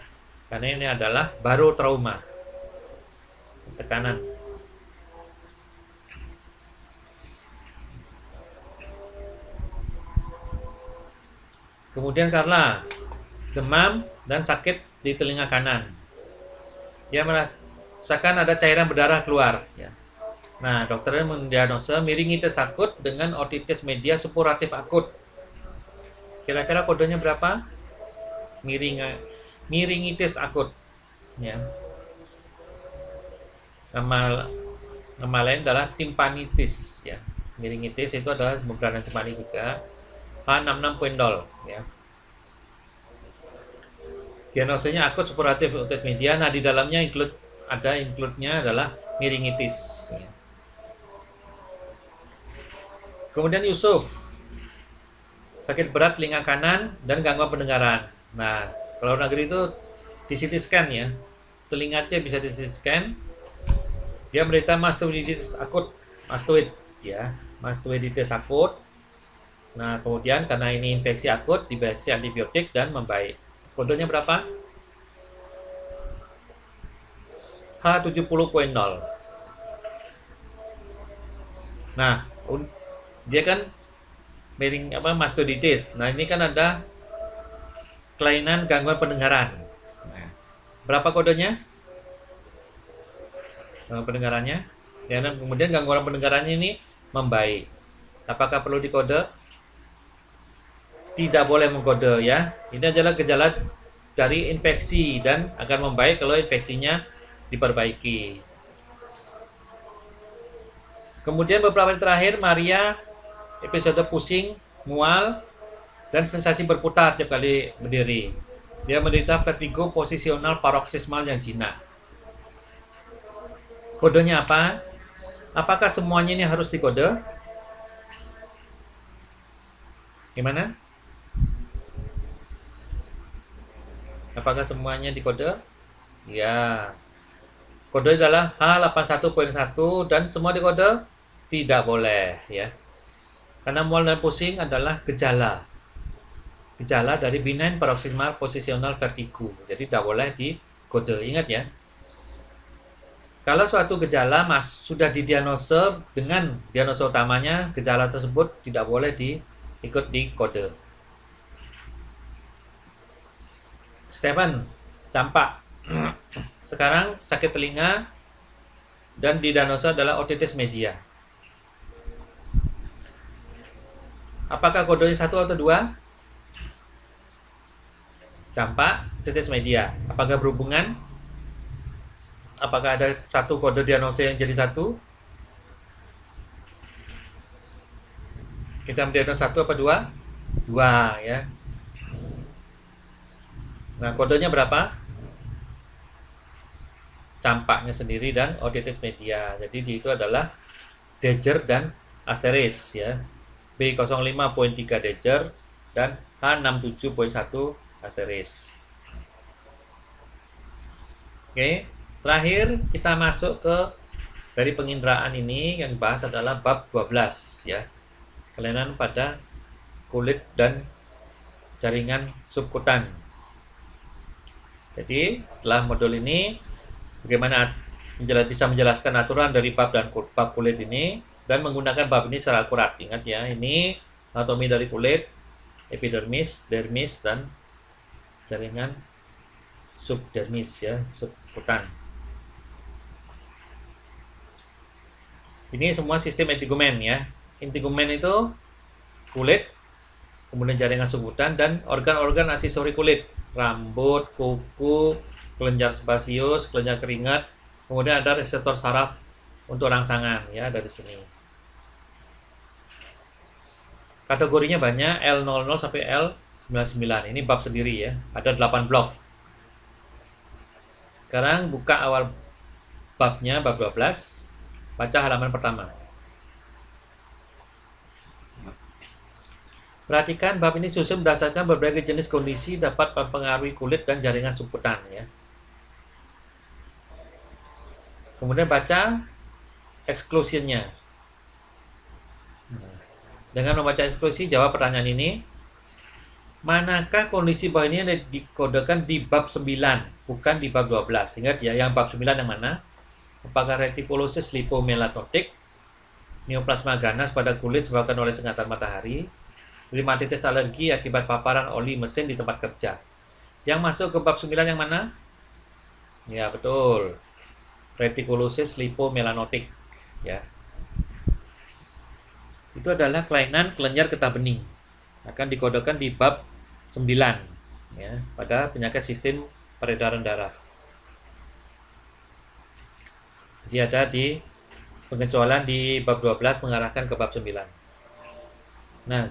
Karena ini adalah baru trauma. Tekanan. Kemudian karena demam dan sakit di telinga kanan. Dia merasakan ada cairan berdarah keluar. Ya. Nah, dokternya mendiagnosa miringitis akut dengan otitis media supuratif akut. Kira-kira kodenya berapa? Miringitis akut. Ya. Nama lain adalah timpanitis. Ya. Miringitis itu adalah membrana timpani juga. H66.0 ya. Diagnosanya akut supuratif otitis media. Nah, di dalamnya include-nya adalah miringitis. Ya. Kemudian Yusuf, sakit berat telinga kanan dan gangguan pendengaran. Nah, kalau negeri itu di CT scan ya, telinganya bisa di CT scan. Dia menderita mastoiditis akut, mastoiditis akut. Nah, kemudian karena ini infeksi akut, diberi antibiotik dan membaik. Kodenya berapa? H70.0. Nah, dia kan mastoiditis. Nah, ini kan ada kelainan gangguan pendengaran. Nah, berapa kodenya? Gangguan pendengarannya. Dan kemudian gangguan pendengarannya ini membaik. Apakah perlu dikode? Tidak boleh mengkode ya. Ini adalah gejala dari infeksi dan akan membaik kalau infeksinya diperbaiki. Kemudian beberapa hari terakhir Maria episode pusing, mual, dan sensasi berputar tiap kali berdiri. Dia menderita vertigo posisional paroksismal yang jinak. Kodenya apa? Apakah semuanya ini harus dikode? Gimana? Apakah semuanya dikode? Ya. Kode adalah H81.1 dan semua dikode? Tidak boleh ya. Karena mual dan pusing adalah gejala dari benign paroxysmal positional vertigo. Jadi tidak boleh dikode. Ingat ya. Kalau suatu gejala sudah didiagnosa dengan diagnosa utamanya, gejala tersebut tidak boleh ikut dikode. Stephen, campak. Sekarang sakit telinga dan didiagnosa adalah otitis media. Apakah kodenya 1 atau 2? Campak, otitis media. Apakah berhubungan? Apakah ada satu kode diagnosa yang jadi 1? Kita mendiagnosa 1 apa 2? 2 ya. Nah, kodenya berapa? campaknya sendiri dan otitis media. Jadi itu adalah Dagger dan Asteris ya. B05.3 Dagger dan H67.1 Asteris. Oke, terakhir kita masuk ke dari penginderaan ini yang dibahas adalah bab 12 ya. Kelainan pada kulit dan jaringan subkutan. Jadi, setelah modul ini bagaimana bisa menjelaskan aturan dari bab dan bab kulit ini dan menggunakan bab ini secara akurat. Ingat ya, ini anatomi dari kulit, epidermis, dermis dan jaringan subdermis ya, subkutan. Ini semua sistem integumen ya. Integumen itu kulit, kemudian jaringan subkutan dan organ-organ aksesori kulit, rambut, kuku, kelenjar sebasius, kelenjar keringat, kemudian ada reseptor saraf untuk rangsangan ya dari sini. Kategorinya banyak, L00 sampai L99. Ini bab sendiri ya. Ada 8 blok. Sekarang buka awal babnya, bab 12. Baca halaman pertama. Perhatikan bab ini susun berdasarkan berbagai jenis kondisi dapat mempengaruhi kulit dan jaringan subkutan ya. Kemudian baca exclusionnya. Dengan membaca eksklusi, jawab pertanyaan ini. Manakah kondisi bawah ini yang dikodekan di bab 9, bukan di bab 12? Ingat ya, yang bab 9 yang mana? Apakah retikulosis lipomelanotik, neoplasma ganas pada kulit disebabkan oleh sengatan matahari, dermatitis alergi akibat paparan oli mesin di tempat kerja? Yang masuk ke bab 9 yang mana? Ya, betul. Retikulosis lipomelanotik ya. Itu adalah kelainan kelenjar getah bening. Akan dikodekan di bab 9 ya, pada penyakit sistem peredaran darah. Jadi ada di pengecualian di bab 12 mengarahkan ke bab 9. Nah,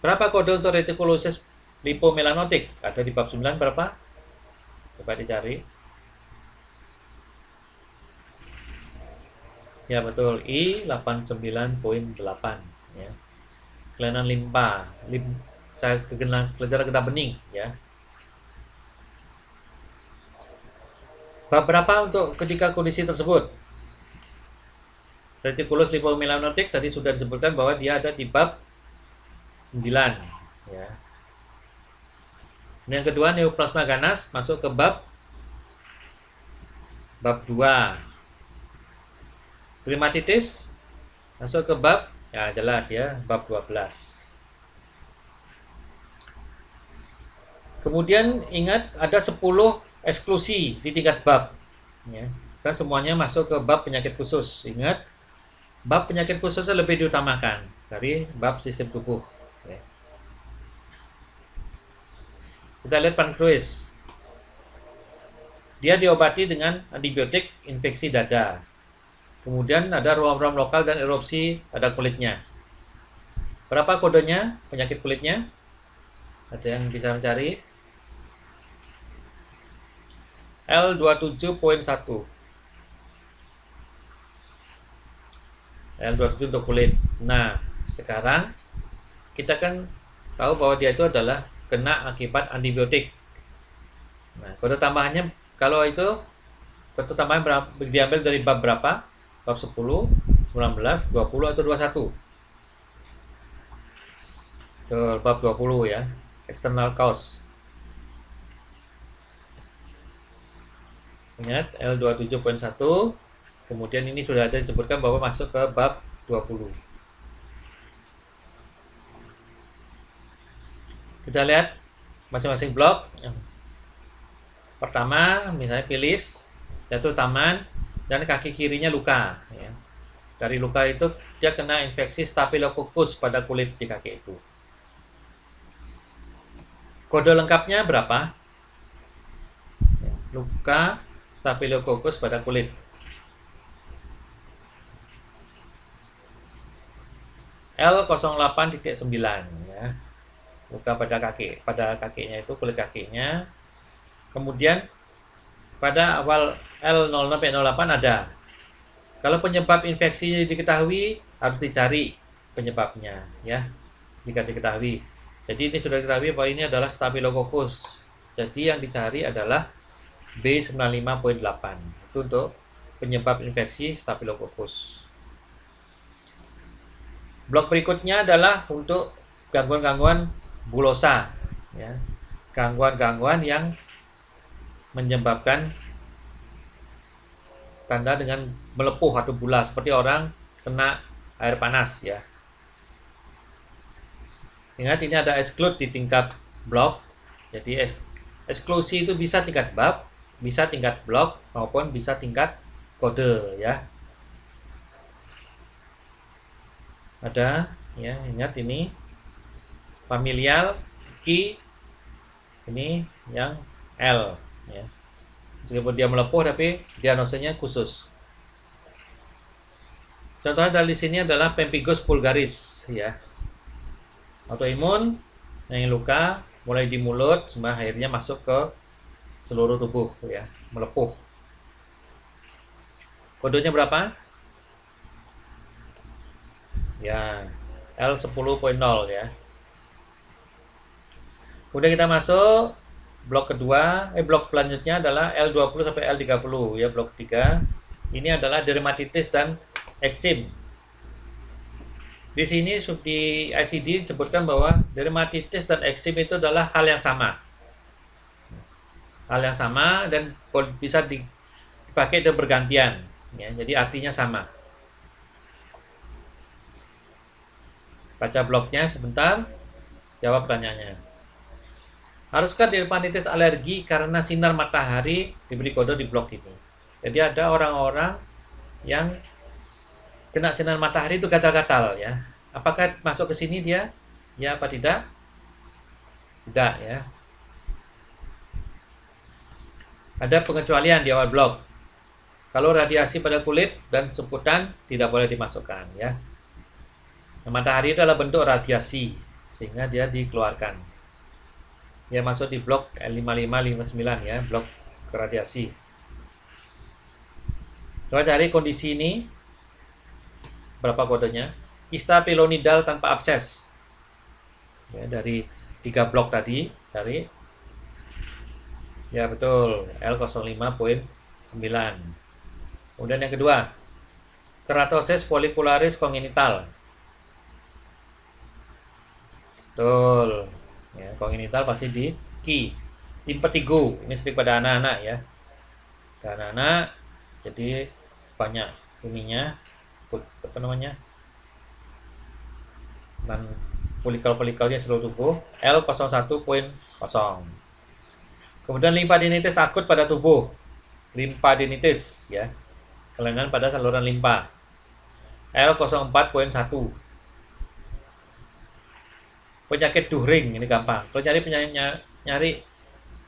berapa kode untuk retikulosis lipomelanotik? Ada di bab 9 berapa? Coba dicari. Ya betul, I89.8 ya. Kelainan limpa, kelenjar getah bening ya. Bab berapa untuk ketika kondisi tersebut? Retikulus lipomelanotik tadi sudah disebutkan bahwa dia ada di bab 9 ya. Yang kedua, neoplasma ganas masuk ke bab 2. Dermatitis masuk ke bab, ya jelas ya, bab 12. Kemudian ingat ada 10 eksklusi di tingkat bab ya. Dan semuanya masuk ke bab penyakit khusus. Ingat, bab penyakit khususnya lebih diutamakan dari bab sistem tubuh ya. Kita lihat pankreas. Dia diobati dengan antibiotik infeksi dada. Kemudian ada ruam-ruam lokal dan erupsi pada kulitnya. Berapa kodenya penyakit kulitnya? Ada yang bisa mencari? L27.1. L27 untuk kulit. Nah, sekarang kita kan tahu bahwa dia itu adalah kena akibat antibiotik. Nah, kode tambahannya kalau itu kode tambahan diambil dari bab berapa? Bab 10, 19, 20 atau 21? Betul, bab 20 ya. External cause. Ingat L27.1. Kemudian ini sudah ada disebutkan bahwa masuk ke bab 20. Kita lihat masing-masing blok. Pertama, misalnya pilis, jatuh taman, dan kaki kirinya luka ya. Dari luka itu dia kena infeksi Staphylococcus pada kulit di kaki itu. Kode lengkapnya berapa? Luka Staphylococcus pada kulit. L08.9 ya. Luka pada kaki, pada kakinya itu kulit kakinya. Kemudian pada awal L06 sampai 08 ada. Kalau penyebab infeksi diketahui, harus dicari penyebabnya ya. Jika diketahui. Jadi ini sudah diketahui bahwa ini adalah Staphylococcus. Jadi yang dicari adalah B95.8. Itu untuk penyebab infeksi Staphylococcus. Blok berikutnya adalah untuk gangguan-gangguan bulosa ya. Gangguan-gangguan yang menyebabkan tanda dengan melepuh atau bulas seperti orang kena air panas ya. Ingat ini ada exclude di tingkat blok. Jadi eksklusi itu bisa tingkat bab, bisa tingkat blok maupun bisa tingkat kode ya. Ada ya, ingat ini familial key ini yang L ya. Meskipun dia melepuh tapi diagnosanya khusus. Contohnya dari sini adalah pemphigus vulgaris ya. Autoimun yang luka mulai di mulut sampai akhirnya masuk ke seluruh tubuh ya, melepuh. Kodenya berapa? Ya, L10.0 ya. Kemudian kita masuk blok kedua, blok selanjutnya adalah L20 sampai L30 ya, blok 3. Ini adalah dermatitis dan eksim. Di sini di ICD disebutkan bahwa dermatitis dan eksim itu adalah hal yang sama. Hal yang sama dan bisa dipakai dan bergantian ya, jadi artinya sama. Baca bloknya sebentar, jawab pertanyaannya. Haruskah dermatitis alergi karena sinar matahari? Diberi kode di blok ini. Jadi ada orang-orang yang kena sinar matahari itu gatal-gatal ya. Apakah masuk ke sini dia? Ya apa tidak? Tidak ya. Ada pengecualian di awal blok. Kalau radiasi pada kulit dan seputan tidak boleh dimasukkan ya. Matahari itu adalah bentuk radiasi sehingga dia dikeluarkan. Dia masuk di blok L5559 ya, blok radiasi. Coba cari kondisi ini. Berapa kodenya? Kista pilonidal tanpa abses. Ya, dari 3 blok tadi cari. Ya betul, L05.9. Kemudian yang kedua, keratosis follicularis congenital. Betul. Ya, congenital pasti di key. Impetigo, ini sering pada anak-anak ya. Dan anak jadi banyak ininya apa namanya? Dan folikel-folikelnya seluruh tubuh. L01.0. Kemudian limfadenitis akut pada tubuh. Limfadenitis ya. Kelainan pada saluran limpa. L04.1. Penyakit Duhring ini gampang. Kalau nyari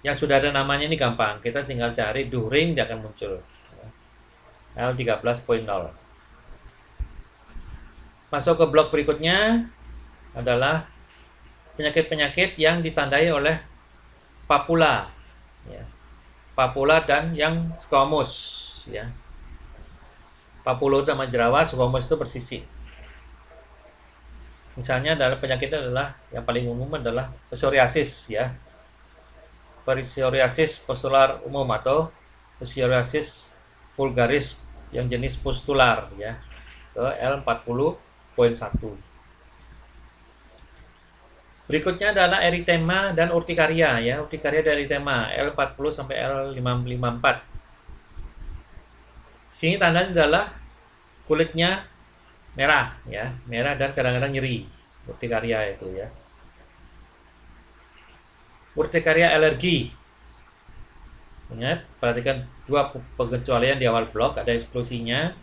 yang sudah ada namanya ini gampang. Kita tinggal cari Duhring, dia akan muncul. L13.0. Masuk ke blok berikutnya adalah penyakit-penyakit yang ditandai oleh papula ya. Papula dan yang squamous ya. Papula itu nama jerawat, squamous itu bersisik. Misalnya adalah penyakitnya adalah yang paling umum adalah psoriasis ya. Psoriasis pustular umum atau psoriasis vulgaris yang jenis pustular ya. Ke L40.1. Berikutnya adalah eritema dan urtikaria ya. Urtikaria dan eritema L40 sampai L554. Sini tandanya adalah kulitnya merah ya, merah dan kadang-kadang nyeri. Urtikaria itu ya. Urtikaria alergi. Ingat, perhatikan 2 pengecualian di awal blok, ada eksklusinya.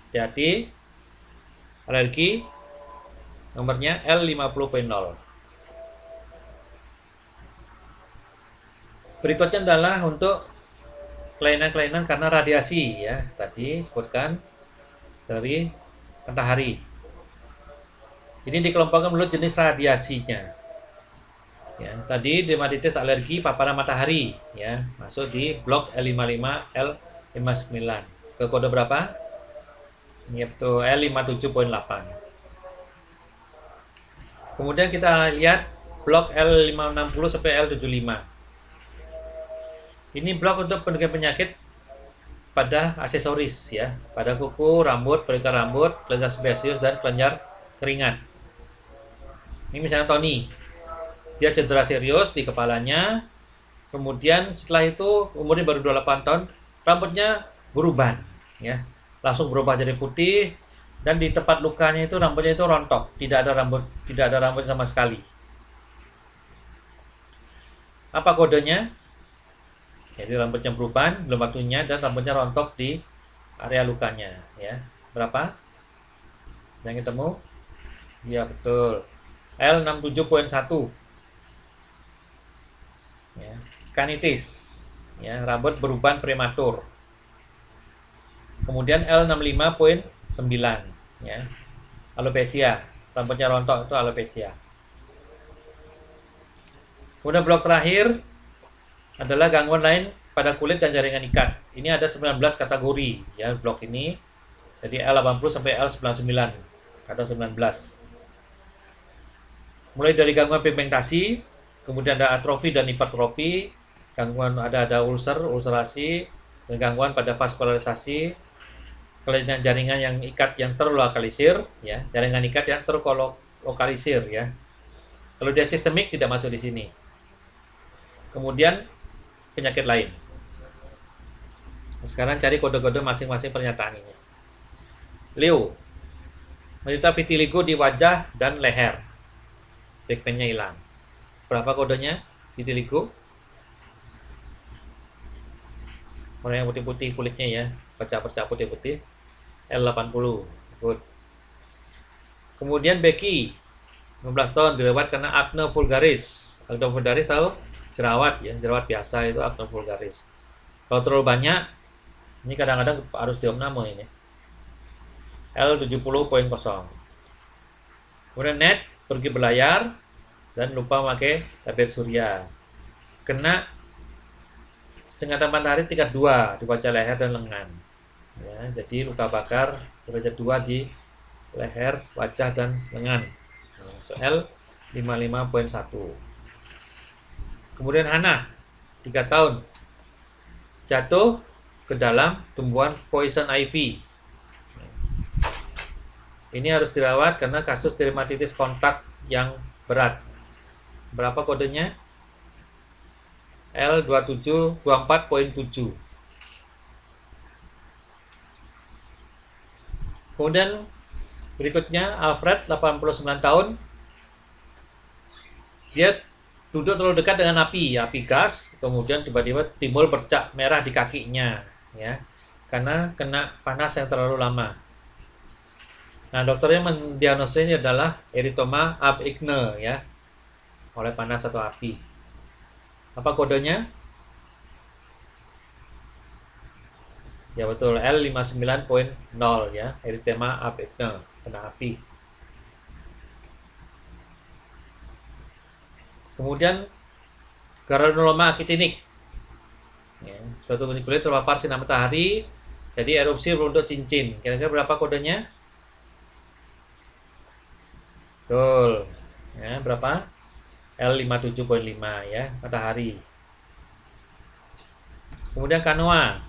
Hati-hati. Alergi nomornya L50.0. Berikutnya adalah untuk kelainan-kelainan karena radiasi ya. Tadi sebutkan dari matahari. Ini dikelompokkan menurut jenis radiasinya. Ya, tadi dermatitis alergi paparan matahari ya, masuk di blok L55, 59. Ke kode berapa? Yaitu L57.8. Kemudian kita lihat blok L560 sampai L75. Ini blok untuk pendekat penyakit pada aksesoris ya, pada kuku, rambut, folikel rambut, kelenjar sebaceus dan kelenjar keringat. Ini misalnya Tony, dia cedera serius di kepalanya, kemudian setelah itu umurnya baru 28 tahun, rambutnya berubah ya, langsung berubah jadi putih, dan di tempat lukanya itu rambutnya itu rontok, tidak ada rambut sama sekali. Apa kodenya? Jadi rambutnya berubah belum waktunya dan rambutnya rontok di area lukanya ya. Berapa yang ketemu? Ya betul, L67.1 ya. Kanitis ya, rambut berubah prematur. Kemudian L65.9 ya, alopecia, rambutnya rontok itu alopecia. Kemudian blok terakhir adalah gangguan lain pada kulit dan jaringan ikat. Ini ada 19 kategori ya blok ini. Jadi L80 sampai L99 ada 19. Mulai dari gangguan pigmentasi, kemudian ada atrofi dan hipertrofi, gangguan ada ulcerasi, dan gangguan pada vaskularisasi, kelainan jaringan yang ikat yang terlokalisir ya, jaringan ikat yang terlokalisir ya. Kalau dia sistemik tidak masuk di sini. Kemudian penyakit lain. Sekarang cari kode-kode masing-masing pernyataan ini. Leo, menderita vitiligo di wajah dan leher. Pigmennya hilang. Berapa kodenya vitiligo? Orang yang putih-putih kulitnya ya, percak-percak putih-putih. L80. Good. Kemudian Becky, 15 tahun, dirawat karena acne vulgaris. Acne vulgaris tahu? Jerawat ya, jerawat biasa itu acne vulgaris. Kalau terlalu banyak, ini kadang-kadang harus diopname ini. L70.0. Kemudian Net pergi berlayar dan lupa pakai tabir surya. Kena setengah matahari tingkat 2 di wajah, leher dan lengan. Ya, jadi luka bakar derajat 2 di leher, wajah dan lengan. L55.1. Kemudian Hana, 3 tahun, jatuh ke dalam tumbuhan poison ivy. Ini harus dirawat karena kasus dermatitis kontak yang berat. Berapa kodenya? L24.7. Kemudian berikutnya Alfred, 89 tahun. Dia duduk terlalu dekat dengan api gas, kemudian tiba-tiba timbul bercak merah di kakinya, ya, karena kena panas yang terlalu lama. Nah, dokternya mendiagnosis ini adalah erythema ab acne, ya, oleh panas atau api. Apa kodenya? Ya betul, L59.0 ya, erythema ab acne, kena api. Kemudian granuloma aktinik, ya, suatu kulit terpapar sinar matahari, jadi erupsi berbentuk cincin. Kira-kira berapa kodenya? Betul, ya, berapa? L57.5 ya, matahari. Kemudian Kanoa,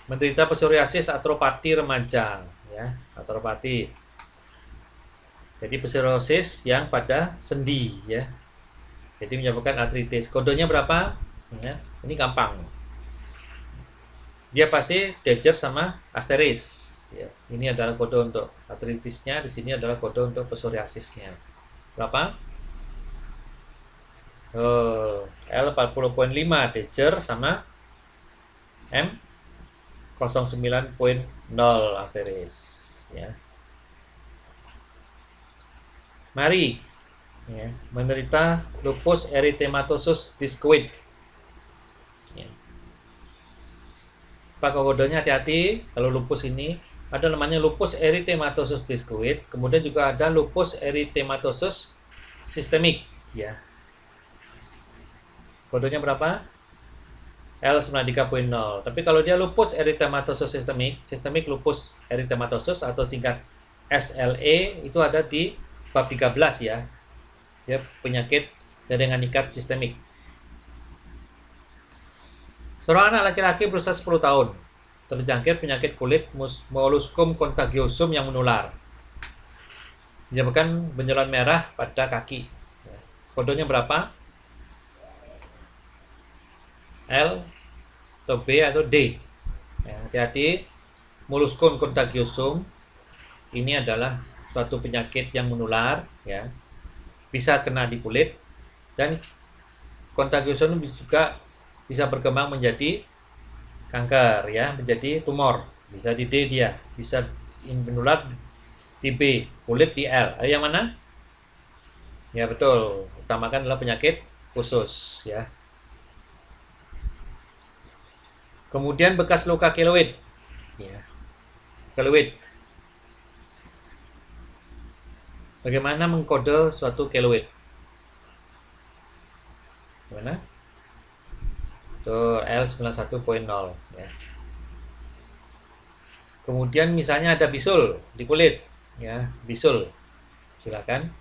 menderita psoriasis atropati remaja, ya, atropati. Jadi psoriasis yang pada sendi, ya. Jadi menyebabkan artritis. Kodenya berapa? Ya, ini gampang. Dia pasti Dejer sama Asteris. Ya, ini adalah kode untuk artritisnya. Di sini adalah kode untuk psoriasisnya. Berapa? L40.5 Dejer sama M09.0 Asteris. Ya. Mari. Ya, menderita lupus erythematosus discoid. Ya. Pakai kodenya hati-hati, kalau lupus ini ada namanya lupus erythematosus discoid, kemudian juga ada lupus erythematosus sistemik, ya. Kodenya berapa? L93.0. Tapi kalau dia lupus erythematosus sistemik lupus erythematosus atau singkat SLE itu ada di bab 13 ya. Dia penyakit jaringan ikat sistemik. Seorang anak laki-laki berusia 10 tahun terjangkit penyakit kulit molluscum contagiosum yang menular. Menyebabkan benjolan merah pada kaki. Kodenya berapa? L atau B atau D. Ya, hati-hati, molluscum contagiosum ini adalah suatu penyakit yang menular, ya, bisa kena di kulit, dan contagiosum juga bisa berkembang menjadi kanker, ya, menjadi tumor. Bisa di D dia, bisa menular di B, kulit di L. Ada yang mana? Ya betul, utamakan adalah penyakit khusus, ya. Kemudian bekas luka keloid, ya, keloid. Bagaimana mengkode suatu keloid? Gimana? Tuh, L91.0, ya. Kemudian misalnya ada bisul di kulit, ya, bisul. Silakan.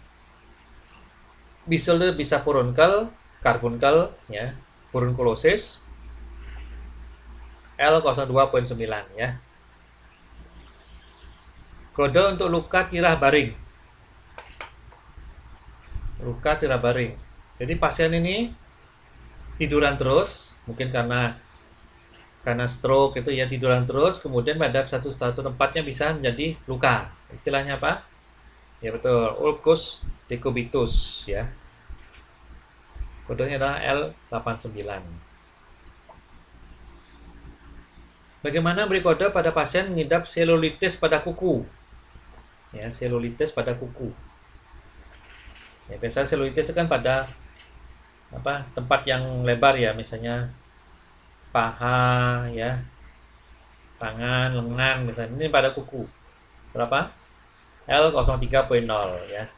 Bisul itu bisa furunkel, karbunkel, ya, furunkulosis, L02.9, ya. Kode untuk luka tirah baring. Luka tirah baring. Jadi pasien ini tiduran terus, mungkin karena stroke itu ya, tiduran terus, kemudian pada satu tempatnya bisa menjadi luka. Istilahnya apa? Ya betul, ulcus decubitus, ya. Kodenya adalah L89. Bagaimana beri kode pada pasien mengidap selulitis pada kuku? Ya, selulitis pada kuku. Ya, biasanya selulitis kan pada tempat yang lebar ya, misalnya paha, ya, tangan, lengan, misalnya. Ini pada kuku. Berapa? L03.0, ya.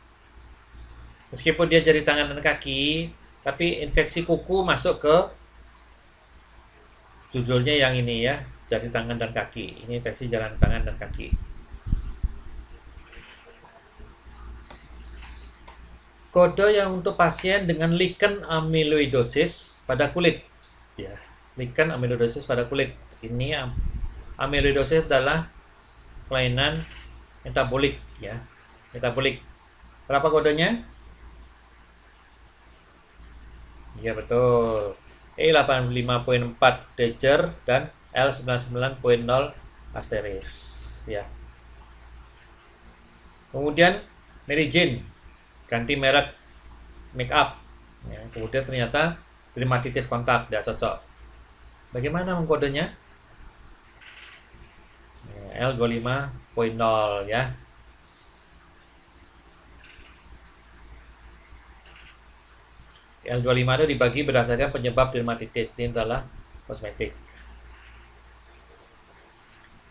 Meskipun dia jari tangan dan kaki, tapi infeksi kuku masuk ke judulnya yang ini, ya, jari tangan dan kaki. Ini infeksi jalan tangan dan kaki. Kode yang untuk pasien dengan lichen amyloidosis pada kulit, ya, lichen amyloidosis pada kulit. Ini amyloidosis adalah kelainan metabolik, ya, metabolik. Berapa kodenya? Ya betul, E85.4 Dejer dan L99.0 Asteris, ya. Kemudian Mary Jane ganti merek make up, ya, kemudian ternyata dermatitis kontak, tidak cocok. Bagaimana mengkodenya? Ya, L25.0, ya. L25 itu dibagi berdasarkan penyebab dermatitis. Ini adalah kosmetik.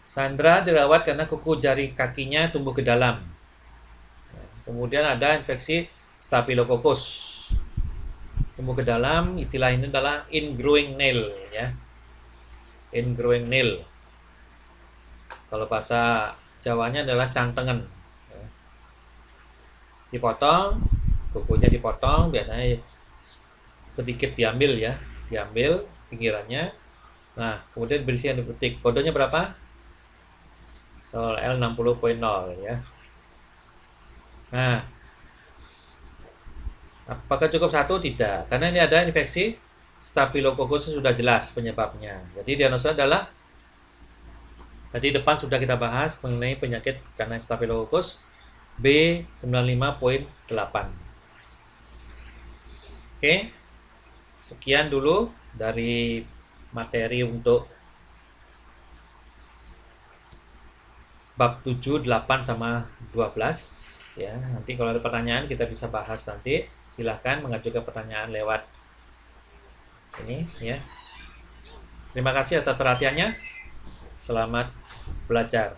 Sandra dirawat karena kuku jari kakinya tumbuh ke dalam. Kemudian ada infeksi Staphylococcus tumbuh ke dalam. Istilah ini adalah ingrowing nail, ya, ingrowing nail. Kalau bahasa Jawanya adalah cantengan. Dipotong, kukunya dipotong, biasanya sedikit diambil, ya, diambil pinggirannya. Nah, kemudian berisian dipetik. Kodenya berapa? L60.0, ya. Nah, apakah cukup satu? Tidak, karena ini ada infeksi Staphylococcus sudah jelas penyebabnya. Jadi diagnosa adalah tadi depan sudah kita bahas mengenai penyakit karena Staphylococcus B95.8. Oke, sekian dulu dari materi untuk bab 7, 8, sama 12, ya. Nanti kalau ada pertanyaan kita bisa bahas nanti. Silahkan mengajukan pertanyaan lewat ini, ya. Terima kasih atas perhatiannya. Selamat belajar.